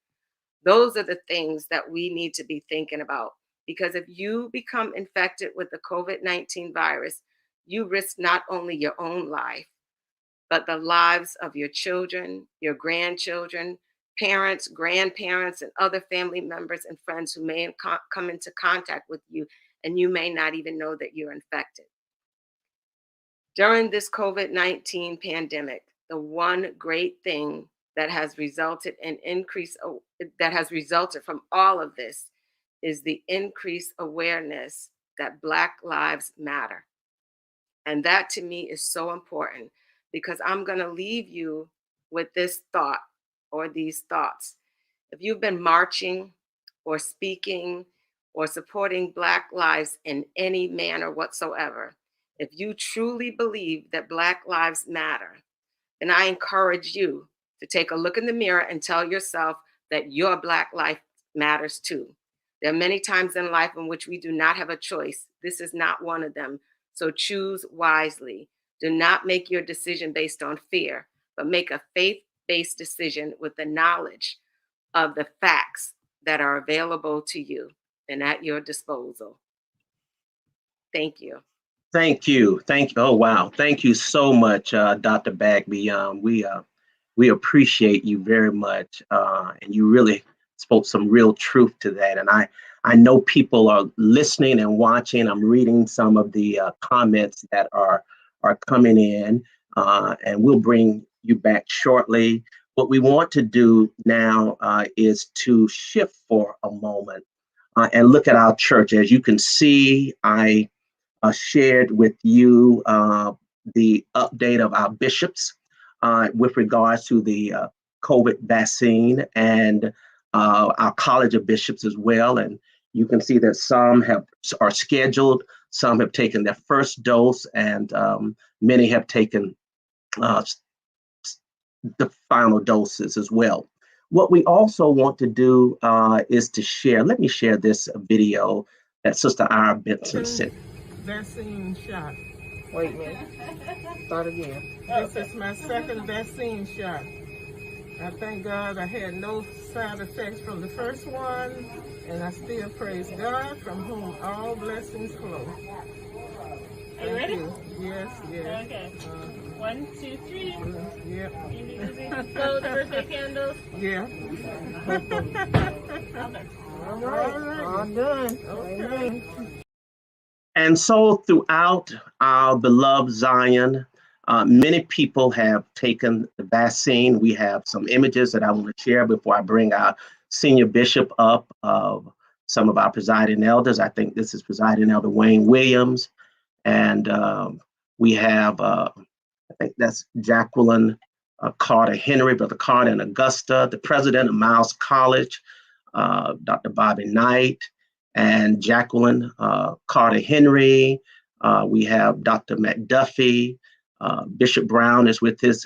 Those are the things that we need to be thinking about. Because if you become infected with the COVID-19 virus, you risk not only your own life, but the lives of your children, your grandchildren, parents, grandparents, and other family members and friends who may come into contact with you, and you may not even know that you're infected. During this COVID-19 pandemic, the one great thing that has resulted from all of this is the increased awareness that Black lives matter. And that to me is so important, because I'm going to leave you with this thought or these thoughts. If you've been marching or speaking or supporting Black lives in any manner whatsoever, if you truly believe that Black lives matter, then I encourage you to take a look in the mirror and tell yourself that your Black life matters too. There are many times in life in which we do not have a choice. This is not one of them. So choose wisely. Do not make your decision based on fear, but make a faith-based decision with the knowledge of the facts that are available to you and at your disposal. Thank you.
Thank you. Thank you. Oh, wow. Thank you so much, Dr. Bagby. We appreciate you very much. And you really spoke some real truth to that. And I know people are listening and watching. I'm reading some of the comments that are coming in, and we'll bring you back shortly. What we want to do now is to shift for a moment and look at our church. As you can see, I shared with you the update of our bishops with regards to the COVID vaccine and our College of Bishops as well. And you can see that some are scheduled, some have taken their first dose, and many have taken the final doses as well. What we also want to do is to share. Let me share this video that Sister Ira Benson sent.
Vaccine shot. Wait a minute. Start again. This is my second vaccine shot. I thank God I had no side effects from the first one, and I still praise God, from whom all blessings flow.
Are you ready?
Yes, yes.
Okay. 1, 2, 3.
Yep.
Blow the birthday candles.
Yeah.
All right.
All done. Okay.
And so throughout our beloved Zion, many people have taken the vaccine. We have some images that I want to share before I bring our senior bishop up of some of our presiding elders. I think this is presiding elder Wayne Williams. And we have, I think that's Jacqueline Carter Henry, Brother Carter and Augusta, the president of Miles College, Dr. Bobby Knight, and Jacqueline Carter Henry. We have Dr. McDuffie. Bishop Brown is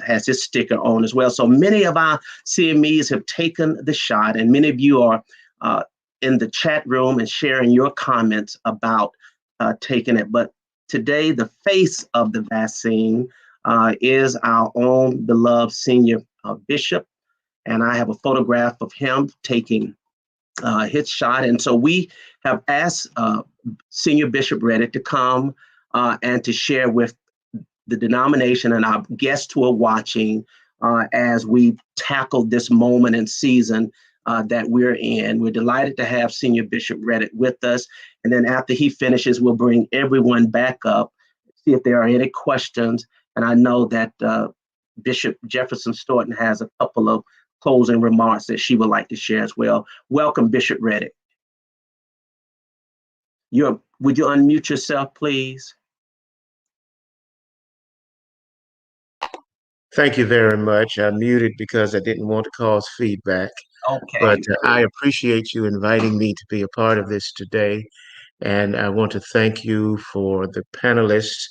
has his sticker on as well. So many of our CMEs have taken the shot, and many of you are in the chat room and sharing your comments about taking it. But today, the face of the vaccine is our own beloved senior bishop, and I have a photograph of him taking his shot. And so we have asked Senior Bishop Reddick to come and to share with the denomination and our guests who are watching as we tackle this moment and season that we're in. We're delighted to have Senior Bishop Reddick with us. And then after he finishes, we'll bring everyone back up, see if there are any questions. And I know that Bishop Jefferson-Snorton has a couple of closing remarks that she would like to share as well. Welcome, Bishop Reddick. Would you unmute yourself, please?
Thank you very much. I muted because I didn't want to cause feedback.
Okay.
But I appreciate you inviting me to be a part of this today. And I want to thank you for the panelists.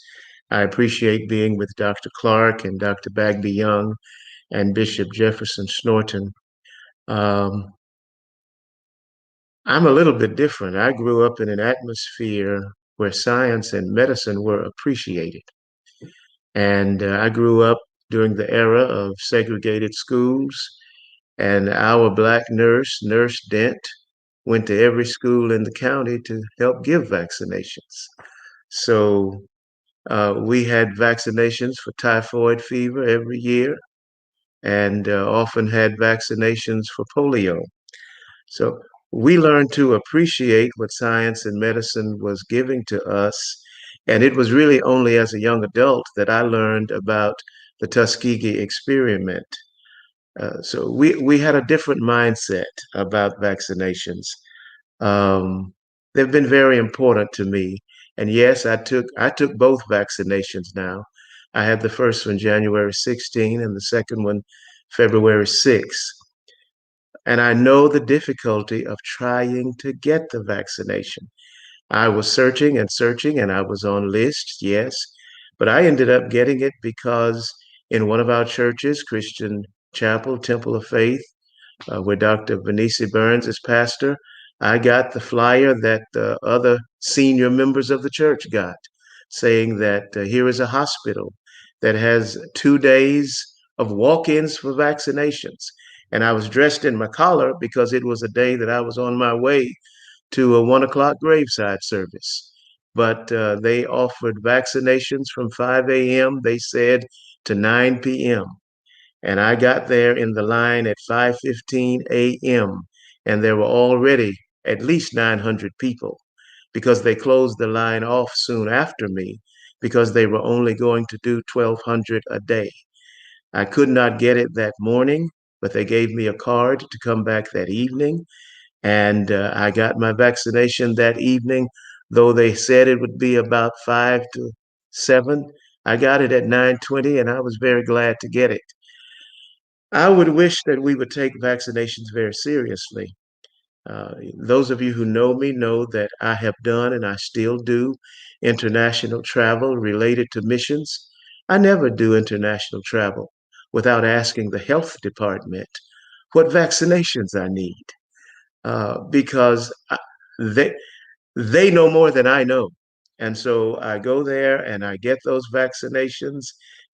I appreciate being with Dr. Clarke and Dr. Bagby Young and Bishop Jefferson-Snorton. I'm a little bit different. I grew up in an atmosphere where science and medicine were appreciated. And I grew up during the era of segregated schools, and our Black nurse, Nurse Dent, went to every school in the county to help give vaccinations. So we had vaccinations for typhoid fever every year, and often had vaccinations for polio. So we learned to appreciate what science and medicine was giving to us. And it was really only as a young adult that I learned about the Tuskegee experiment. So we had a different mindset about vaccinations. They've been very important to me. And yes, I took both vaccinations now. I had the first one January 16 and the second one February 6. And I know the difficulty of trying to get the vaccination. I was searching and searching, and I was on lists, yes, but I ended up getting it because in one of our churches, Christian Chapel, Temple of Faith, where Dr. Venice Burns is pastor, I got the flyer that other senior members of the church got, saying that here is a hospital that has 2 days of walk-ins for vaccinations. And I was dressed in my collar because it was a day that I was on my way to a 1 o'clock graveside service. But they offered vaccinations from 5 a.m., they said, to 9 p.m. And I got there in the line at 5:15 a.m. and there were already at least 900 people because they closed the line off soon after me because they were only going to do 1,200 a day. I could not get it that morning, but they gave me a card to come back that evening. And I got my vaccination that evening, though they said it would be about 5 to 7. I got it at 9:20 and I was very glad to get it. I would wish that we would take vaccinations very seriously. Those of you who know me know that I have done and I still do international travel related to missions. I never do international travel without asking the health department what vaccinations I need, because they know more than I know. And so I go there and I get those vaccinations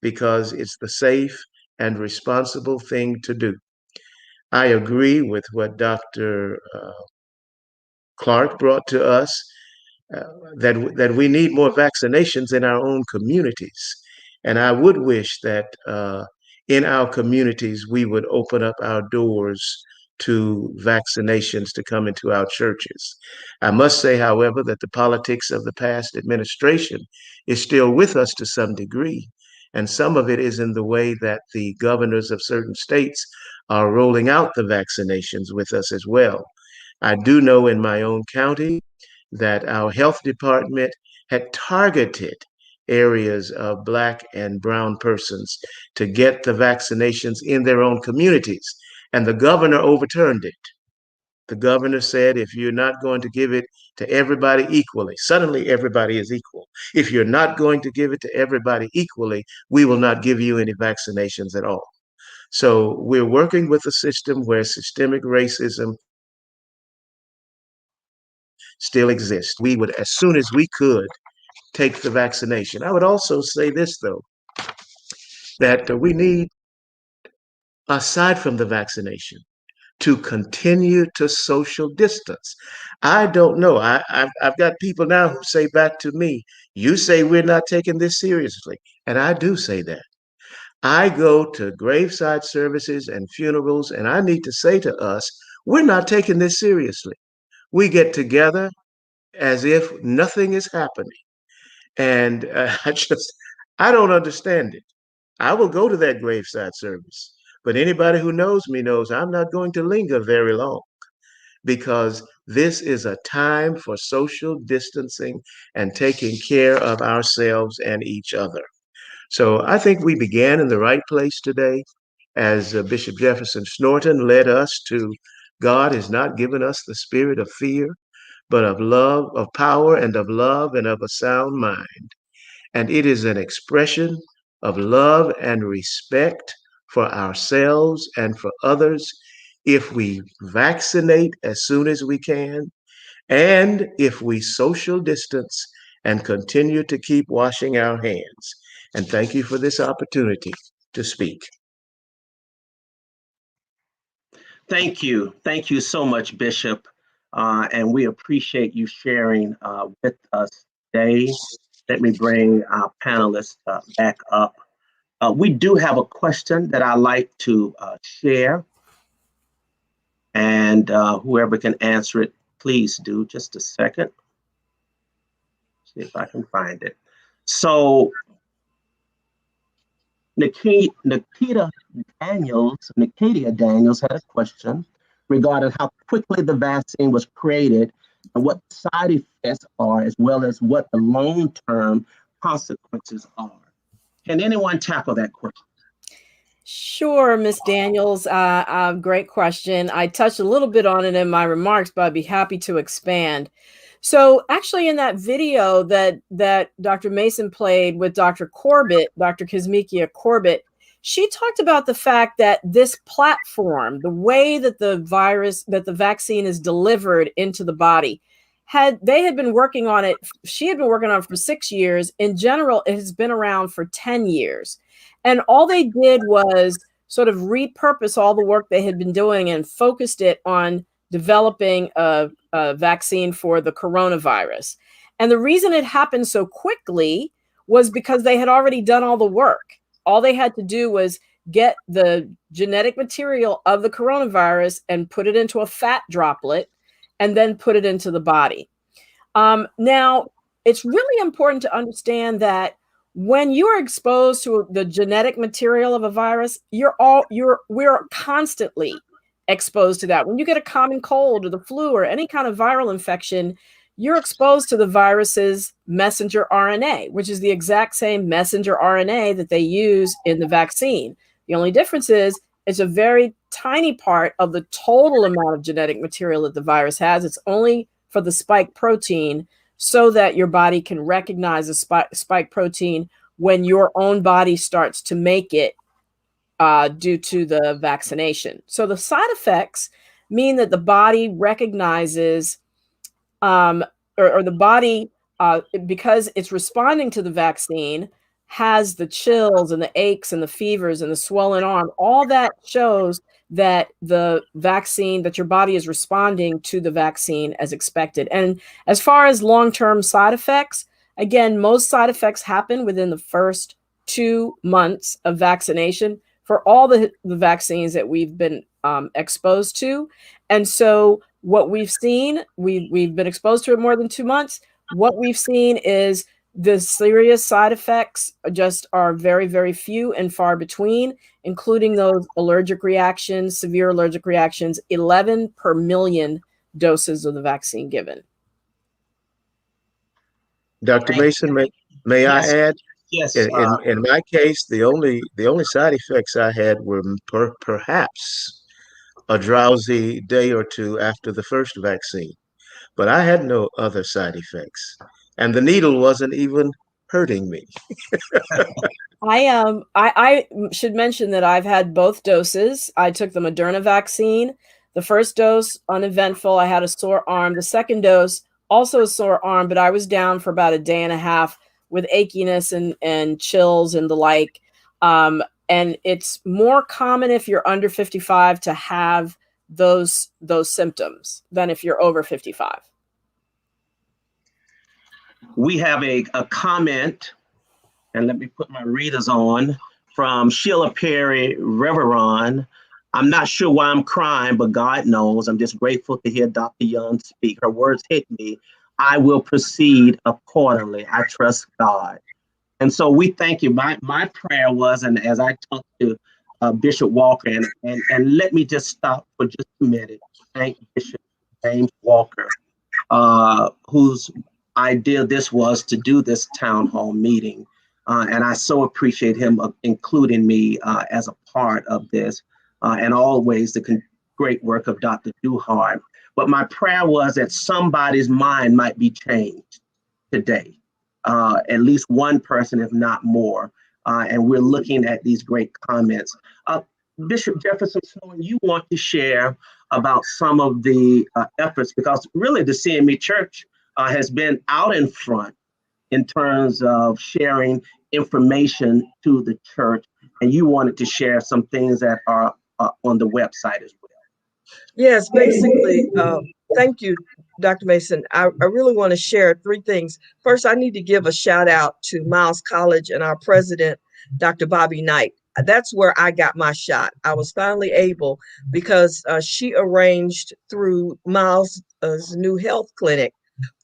because it's the safe and responsible thing to do. I agree with what Dr. Clarke brought to us, that we need more vaccinations in our own communities. And I would wish that in our communities, we would open up our doors to vaccinations to come into our churches. I must say, however, that the politics of the past administration is still with us to some degree. And some of it is in the way that the governors of certain states are rolling out the vaccinations with us as well. I do know in my own county that our health department had targeted areas of Black and brown persons to get the vaccinations in their own communities, and the governor overturned it. The governor said, if you're not going to give it to everybody equally, suddenly everybody is equal. If you're not going to give it to everybody equally, we will not give you any vaccinations at all. So we're working with a system where systemic racism still exists. We would, as soon as we could, take the vaccination. I would also say this, though, that we need, aside from the vaccination, to continue to social distance. I don't know. I've got people now who say back to me, you say we're not taking this seriously. And I do say that. I go to graveside services and funerals, and I need to say to us, we're not taking this seriously. We get together as if nothing is happening. And I don't understand it. I will go to that graveside service, but anybody who knows me knows I'm not going to linger very long, because this is a time for social distancing and taking care of ourselves and each other. So I think we began in the right place today, as Bishop Jefferson-Snorton led us to, God has not given us the spirit of fear, but of love, of power, and of love, and of a sound mind. And it is an expression of love and respect for ourselves and for others if we vaccinate as soon as we can, and if we social distance and continue to keep washing our hands. And thank you for this opportunity to speak.
Thank you. Thank you so much, Bishop. And we appreciate you sharing with us today. Let me bring our panelists back up. We do have a question that I'd like to share. And whoever can answer it, please do. Just a second. See if I can find it. So Nicadia Daniels had a question regarding how quickly the vaccine was created and what side effects are, as well as what the long-term consequences are. Can anyone tackle that question?
Sure, Ms. Daniels. Great question. I touched a little bit on it in my remarks, but I'd be happy to expand. So actually in that video that Dr. Mason played with Dr. Corbett, Dr. Kizzmekia Corbett, she talked about the fact that this platform, the way that the vaccine is delivered into the body, they had been working on it. She had been working on it for 6 years. In general, it has been around for 10 years. And all they did was sort of repurpose all the work they had been doing and focused it on developing a vaccine for the coronavirus. And the reason it happened so quickly was because they had already done all the work. All they had to do was get the genetic material of the coronavirus and put it into a fat droplet and then put it into the body. Now, it's really important to understand that when you are exposed to the genetic material of a virus, we're constantly exposed to that. When you get a common cold or the flu or any kind of viral infection, you're exposed to the virus's messenger RNA, which is the exact same messenger RNA that they use in the vaccine. The only difference is it's a very tiny part of the total amount of genetic material that the virus has. It's only for the spike protein, so that your body can recognize a spike protein when your own body starts to make it due to the vaccination. So the side effects mean that the body recognizes, or the body, because it's responding to the vaccine, has the chills and the aches and the fevers and the swollen arm. All that shows that the vaccine, that your body is responding to the vaccine as expected. And as far as long-term side effects, again, most side effects happen within the first 2 months of vaccination for all the vaccines that we've been exposed to. And so what we've seen, we've been exposed to it more than 2 months. What we've seen is the serious side effects just are very, very few and far between, including those allergic reactions, severe allergic reactions, 11 per million doses of the vaccine given.
Dr. Mason, may I add?
Yes.
In my case, the only side effects I had were perhaps a drowsy day or two after the first vaccine, but I had no other side effects, and the needle wasn't even hurting me.
I should mention that I've had both doses. I took the Moderna vaccine. The first dose, uneventful. I had a sore arm. The second dose, also a sore arm, but I was down for about a day and a half with achiness and chills and the like. And it's more common if you're under 55 to have those symptoms than if you're over 55.
We have a comment, and let me put my readers on, from Sheila Perry Reveron. I'm not sure why I'm crying, but God knows. I'm just grateful to hear Dr. Young speak. Her words hit me. I will proceed accordingly. I trust God. And so we thank you. My prayer was, and as I talked to Bishop Walker, and let me just stop for just a minute. Thank Bishop James Walker, whose idea this was to do this town hall meeting. And I so appreciate him including me as a part of this, and always the great work of Dr. Duhart. But my prayer was that somebody's mind might be changed today, at least one person, if not more. And we're looking at these great comments. Bishop Jefferson-Snorton, you want to share about some of the efforts, because really the CME Church has been out in front in terms of sharing information to the church, and you wanted to share some things that are on the website as well.
Yes, basically, thank you, Dr. Mason. I really want to share 3 things. First, I need to give a shout out to Miles College and our president, Dr. Bobby Knight. That's where I got my shot. I was finally able, because she arranged through Miles' new health clinic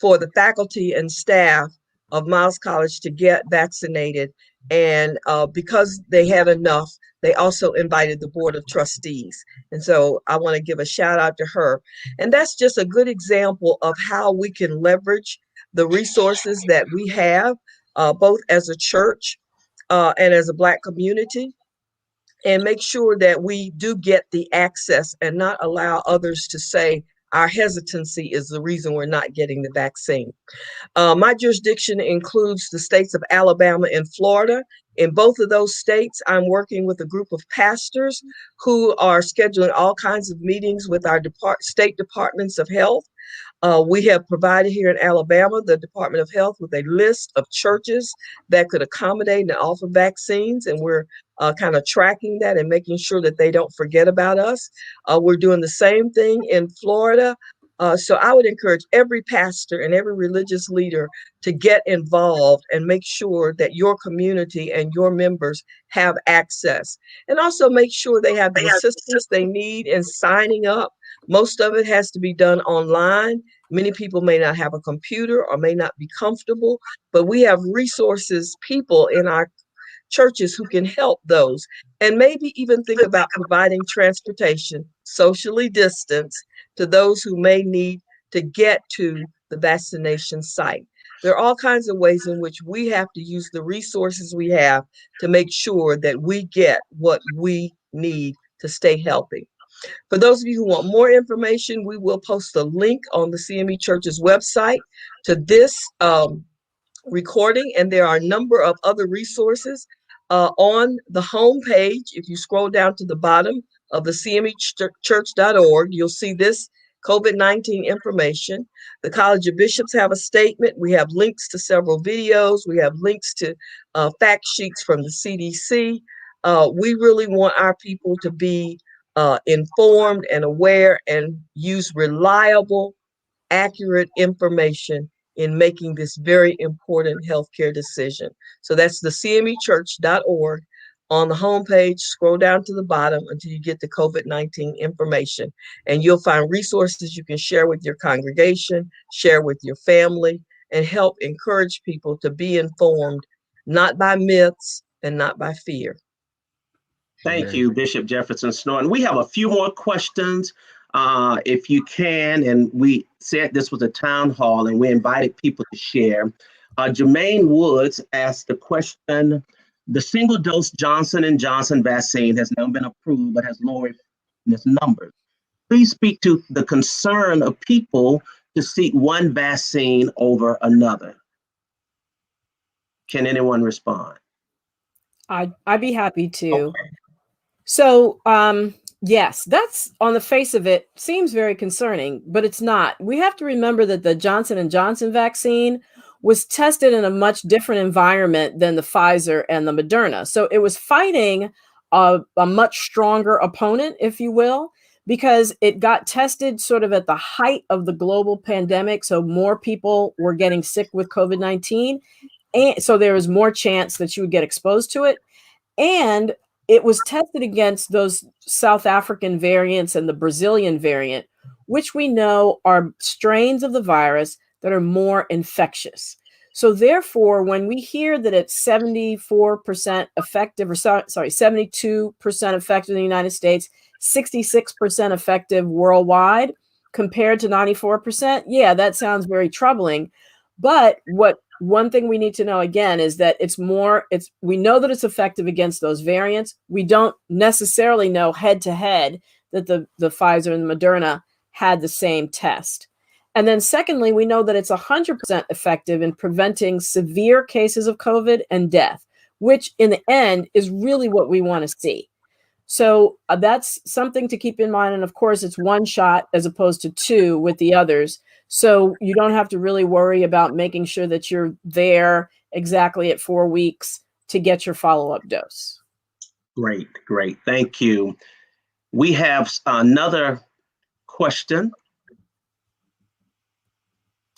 for the faculty and staff of Miles College to get vaccinated. And because they had enough, they also invited the board of trustees. And so I want to give a shout out to her. And that's just a good example of how we can leverage the resources that we have, both as a church and as a Black community, and make sure that we do get the access and not allow others to say, our hesitancy is the reason we're not getting the vaccine. My jurisdiction includes the states of Alabama and Florida. In both of those states, I'm working with a group of pastors who are scheduling all kinds of meetings with our state departments of health. We have provided here in Alabama, the Department of Health, with a list of churches that could accommodate and offer vaccines, and we're kind of tracking that and making sure that they don't forget about us. We're doing the same thing in Florida. So I would encourage every pastor and every religious leader to get involved and make sure that your community and your members have access, and also make sure they have the assistance they need in signing up. Most of it has to be done online. Many people may not have a computer or may not be comfortable, but we have resources, people in our churches who can help those, and maybe even think about providing transportation, socially distanced, to those who may need to get to the vaccination site. There are all kinds of ways in which we have to use the resources we have to make sure that we get what we need to stay healthy. For those of you who want more information, we will post a link on the CME Church's website to this recording, and there are a number of other resources on the home page. If you scroll down to the bottom of the CMEchurch.org, you'll see this COVID-19 information. The College of Bishops have a statement. We have links to several videos. We have links to fact sheets from the CDC. We really want our people to be informed and aware and use reliable, accurate information in making this very important healthcare decision. So that's the CMEchurch.org. On the homepage, scroll down to the bottom until you get the COVID-19 information, and you'll find resources you can share with your congregation, share with your family, and help encourage people to be informed, not by myths and not by fear.
Thank you, Bishop Jefferson-Snorton. We have a few more questions, if you can, and we said this was a town hall and we invited people to share. Jermaine Woods asked the question, the single-dose Johnson & Johnson vaccine has now been approved but has lower its numbers. Please speak to the concern of people to seek one vaccine over another. Can anyone respond?
I'd be happy to.
Okay.
So, yes, that's on the face of it seems very concerning, but it's not. We have to remember that the Johnson & Johnson vaccine was tested in a much different environment than the Pfizer and the Moderna. So it was fighting a much stronger opponent, if you will, because it got tested sort of at the height of the global pandemic. So more people were getting sick with COVID-19. And so there was more chance that you would get exposed to it. And it was tested against those South African variants and the Brazilian variant, which we know are strains of the virus that are more infectious. So therefore, when we hear that it's 74% effective, or 72% effective in the United States, 66% effective worldwide, compared to 94%, yeah, that sounds very troubling. But one thing we need to know again is that we know that it's effective against those variants. We don't necessarily know head to head that the Pfizer and the Moderna had the same test. And then secondly, we know that it's 100% effective in preventing severe cases of COVID and death, which in the end is really what we want to see. So that's something to keep in mind. And of course, it's one shot as opposed to two with the others. So you don't have to really worry about making sure that you're there exactly at 4 weeks to get your follow-up dose.
Great. Thank you. We have another question.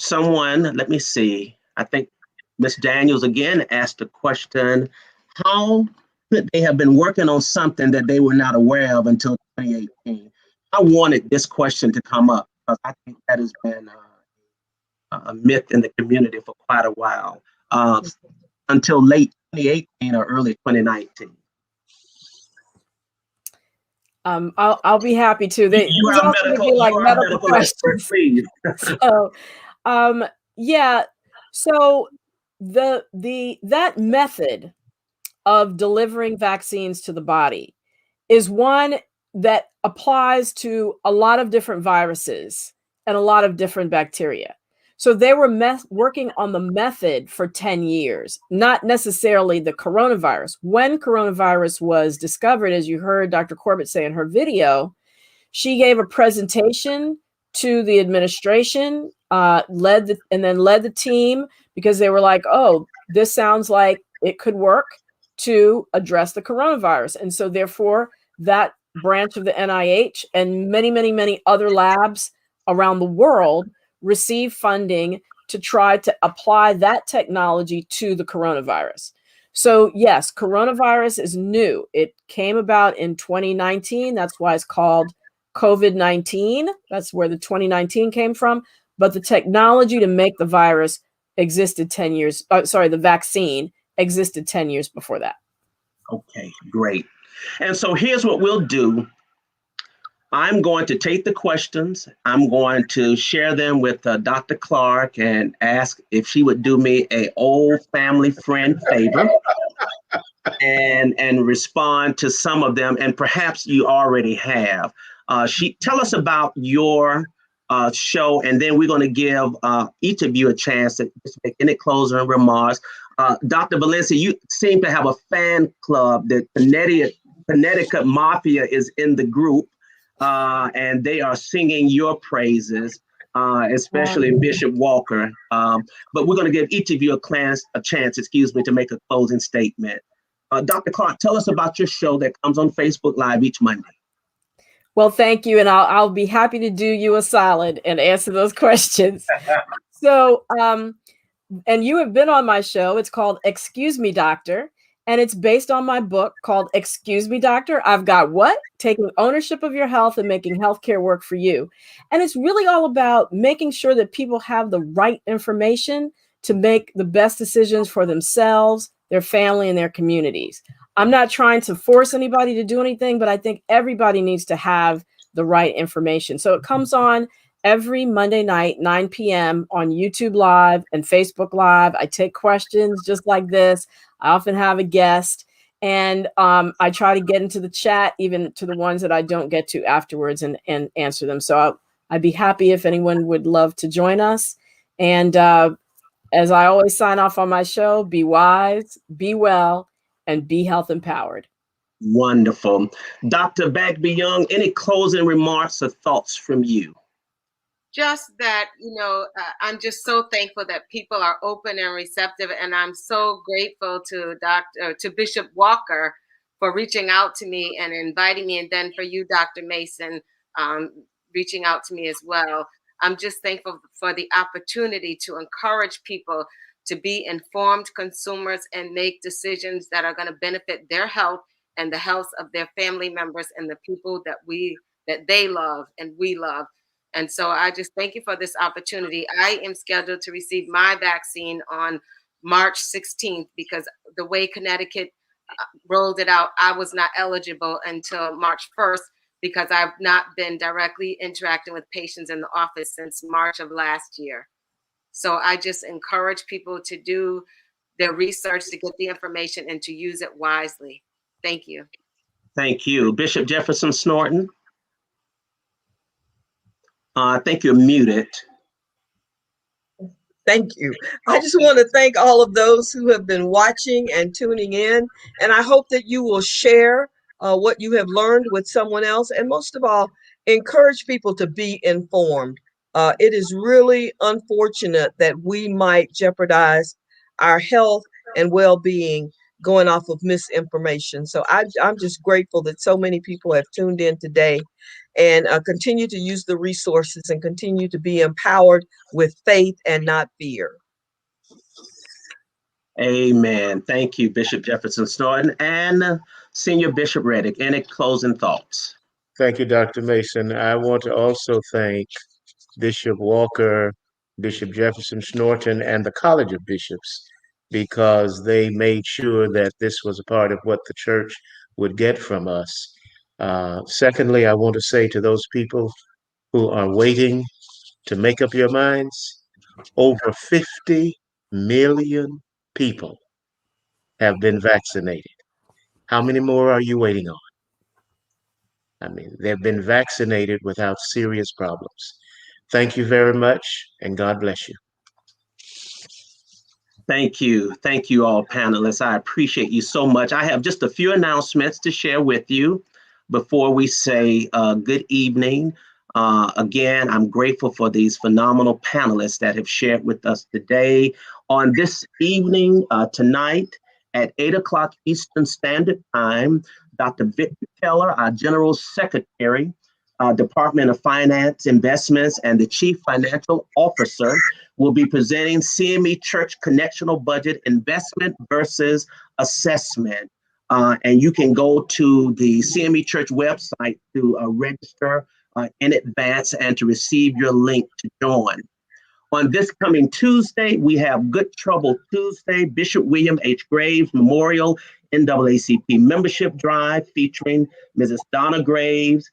Someone, let me see, I think Ms. Daniels again asked a question. How could they have been working on something that they were not aware of until 2018? I wanted this question to come up because I think that has been a myth in the community for quite a while, until late 2018 or early 2019.
I'll be happy to.
You are medical questions. Please.
So, yeah. So that method of delivering vaccines to the body is one that applies to a lot of different viruses and a lot of different bacteria. So they were working on the method for 10 years, not necessarily the coronavirus. When coronavirus was discovered, as you heard Dr. Corbett say in her video, she gave a presentation to the administration, led the team, because they were like, oh, this sounds like it could work to address the coronavirus. And so therefore, that branch of the NIH and many, many, many other labs around the world receive funding to try to apply that technology to the coronavirus. So yes, coronavirus is new. It came about in 2019. That's why it's called COVID-19. That's where the 2019 came from. But the technology to make the virus existed 10 years. The vaccine existed 10 years before that.
Okay, great. And so here's what we'll do. I'm going to take the questions. I'm going to share them with Dr. Clarke and ask if she would do me an old family friend favor and respond to some of them. And perhaps you already have. Tell us about your show, and then we're going to give each of you a chance to make any closing remarks. Dr. Valencia, you seem to have a fan club. The Connecticut Mafia is in the group. And they are singing your praises, especially Bishop Walker. But we're going to give each of you a chance, to make a closing statement. Dr. Clarke, tell us about your show that comes on Facebook Live each Monday.
Well, thank you. And I'll be happy to do you a solid and answer those questions. So, and you have been on my show. It's called Excuse Me, Doctor. And it's based on my book called Excuse Me, Doctor. I've got what? Taking ownership of your health and making healthcare work for you. And it's really all about making sure that people have the right information to make the best decisions for themselves, their family, and their communities. I'm not trying to force anybody to do anything, but I think everybody needs to have the right information. So it comes on every Monday night, 9 p.m. on YouTube Live and Facebook Live. I take questions just like this. I often have a guest, and I try to get into the chat, even to the ones that I don't get to afterwards, and answer them. So I'd be happy if anyone would love to join us. And as I always sign off on my show, be wise, be well, and be health empowered.
Wonderful. Dr. Bagby Young, any closing remarks or thoughts from you?
Just that, I'm just so thankful that people are open and receptive. And I'm so grateful to Bishop Walker for reaching out to me and inviting me. And then for you, Dr. Mason, reaching out to me as well. I'm just thankful for the opportunity to encourage people to be informed consumers and make decisions that are going to benefit their health and the health of their family members and the people that they love and we love. And so I just thank you for this opportunity. I am scheduled to receive my vaccine on March 16th because the way Connecticut rolled it out, I was not eligible until March 1st because I've not been directly interacting with patients in the office since March of last year. So I just encourage people to do their research, to get the information, and to use it wisely. Thank you.
Thank you. Bishop Jefferson-Snorton. I think you're muted.
Thank you. I just want to thank all of those who have been watching and tuning in. And I hope that you will share what you have learned with someone else. And most of all, encourage people to be informed. It is really unfortunate that we might jeopardize our health and well-being going off of misinformation. So I'm just grateful that so many people have tuned in today and continue to use the resources and continue to be empowered with faith and not fear.
Amen. Thank you, Bishop Jefferson-Snorton. And Senior Bishop Reddick, any closing thoughts?
Thank you, Dr. Mason. I want to also thank Bishop Walker, Bishop Jefferson-Snorton, and the College of Bishops, because they made sure that this was a part of what the church would get from us. Secondly, I want to say to those people who are waiting to make up your minds, over 50 million people have been vaccinated. How many more are you waiting on? I mean, they've been vaccinated without serious problems. Thank you very much, and God bless you.
Thank you. Thank you all panelists. I appreciate you so much. I have just a few announcements to share with you before we say good evening. Again, I'm grateful for these phenomenal panelists that have shared with us today. On this evening, tonight at 8 o'clock Eastern Standard Time, Dr. Victor Keller, our General Secretary, Department of Finance, Investments, and the Chief Financial Officer will be presenting CME Church Connectional Budget Investment versus Assessment. And you can go to the CME Church website to register in advance and to receive your link to join. On this coming Tuesday, we have Good Trouble Tuesday, Bishop William H. Graves Memorial NAACP Membership Drive featuring Mrs. Donna Graves,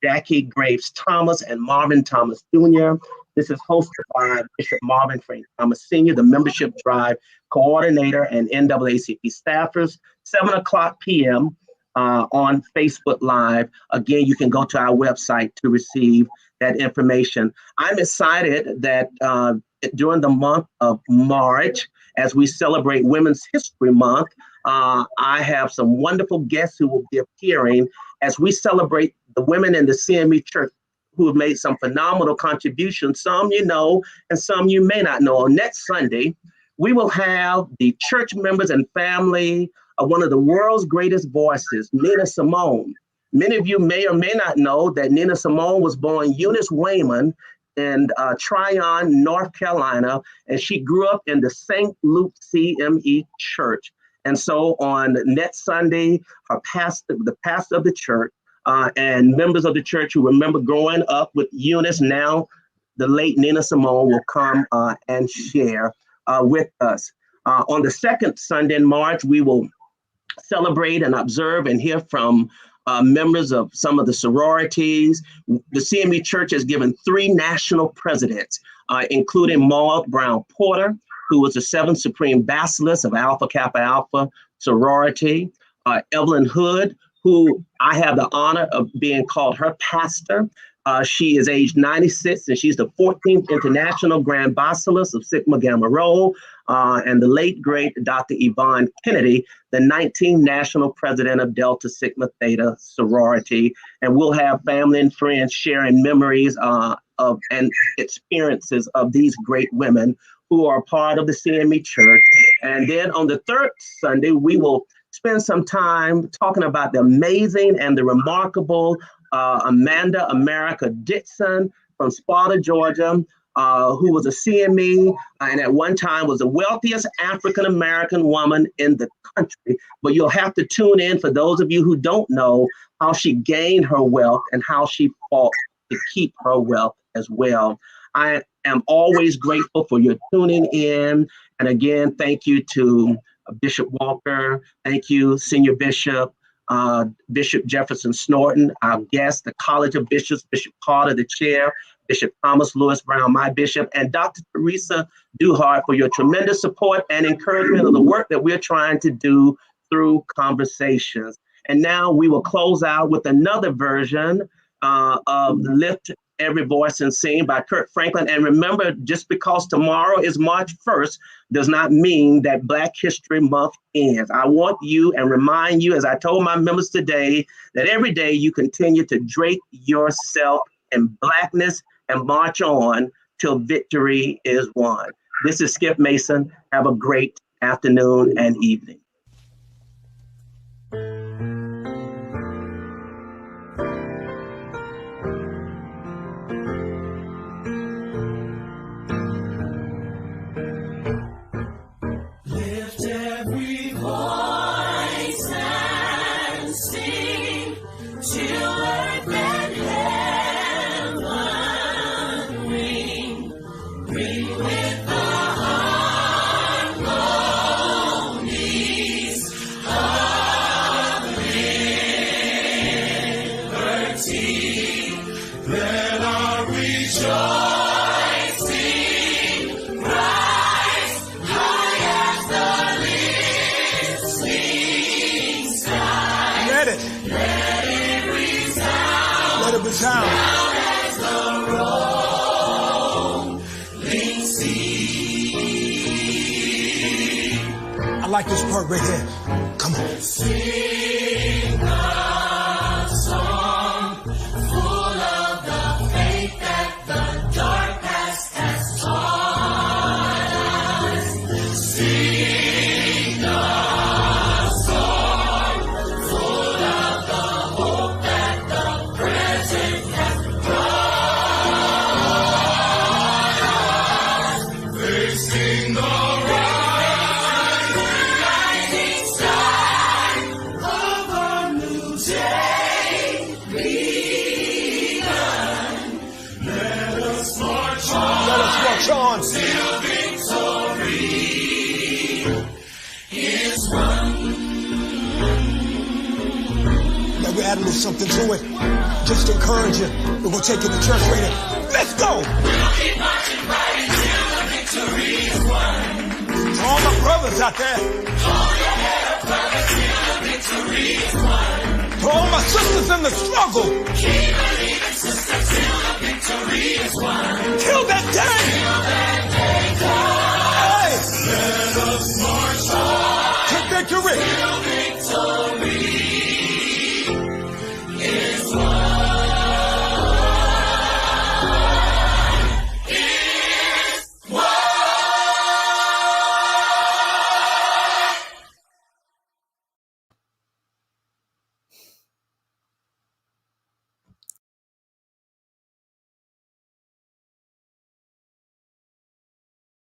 Jackie Graves Thomas, and Marvin Thomas Jr. This is hosted by Bishop Marvin Frank Thomas Sr., the Membership Drive Coordinator and NAACP staffers, 7 o'clock p.m. On Facebook Live. Again, you can go to our website to receive that information. I'm excited that during the month of March, as we celebrate Women's History Month, I have some wonderful guests who will be appearing as we celebrate the women in the CME Church who have made some phenomenal contributions. Some you know, and some you may not know. On next Sunday, we will have the church members and family of one of the world's greatest voices, Nina Simone. Many of you may or may not know that Nina Simone was born Eunice Wayman in Tryon, North Carolina, and she grew up in the St. Luke CME Church. And so on next Sunday, the pastor of the church and members of the church who remember growing up with Eunice, now the late Nina Simone, will come and share with us. On the second Sunday in March, we will celebrate and observe and hear from members of some of the sororities. The CME Church has given 3 national presidents, including Maud Brown Porter, who was the 7th Supreme Bacillus of Alpha Kappa Alpha sorority, Evelyn Hood, who I have the honor of being called her pastor. She is age 96, and she's the 14th International Grand Bacillus of Sigma Gamma Rho, and the late, great Dr. Yvonne Kennedy, the 19th National President of Delta Sigma Theta sorority. And we'll have family and friends sharing memories of and experiences of these great women who are part of the CME Church. And then on the third Sunday, we will spend some time talking about the amazing and the remarkable Amanda America Dixon from Sparta, Georgia, who was a CME and at one time was the wealthiest African-American woman in the country. But you'll have to tune in, for those of you who don't know, how she gained her wealth and how she fought to keep her wealth as well. I am always grateful for your tuning in. And again, thank you to Bishop Walker. Thank you, Senior Bishop, Bishop Jefferson-Snorton, our guest, the College of Bishops, Bishop Carter, the chair, Bishop Thomas Lewis Brown, my bishop, and Dr. Teresa Duhart for your tremendous support and encouragement of the work that we're trying to do through conversations. And now we will close out with another version of Lift Every Voice and Sing by Kirk Franklin. And remember, just because tomorrow is March 1st does not mean that Black History Month ends. I want you and remind you, as I told my members today, that every day you continue to drape yourself in Blackness and march on till victory is won. This is Skip Mason. Have a great afternoon and evening.
Ring with the harmony.
like this part right here. Come on.
Sing a song full of the faith that the dark past has taught us. Sing a song full of the hope that the present has brought us. Facing the rising star of a new day begun. Let us march on.
Let us march on.
Till victory is won.
Now we add a little something to it. Just to encourage you. We're going to take you to church right now. Let's go.
We'll keep marching right until the victory is won.
To all my brothers out there.
Hold your head up, brother, till the victory is won.
To all my sisters in the struggle.
Keep believing, sister, till the victory is won.
Till that day.
Till that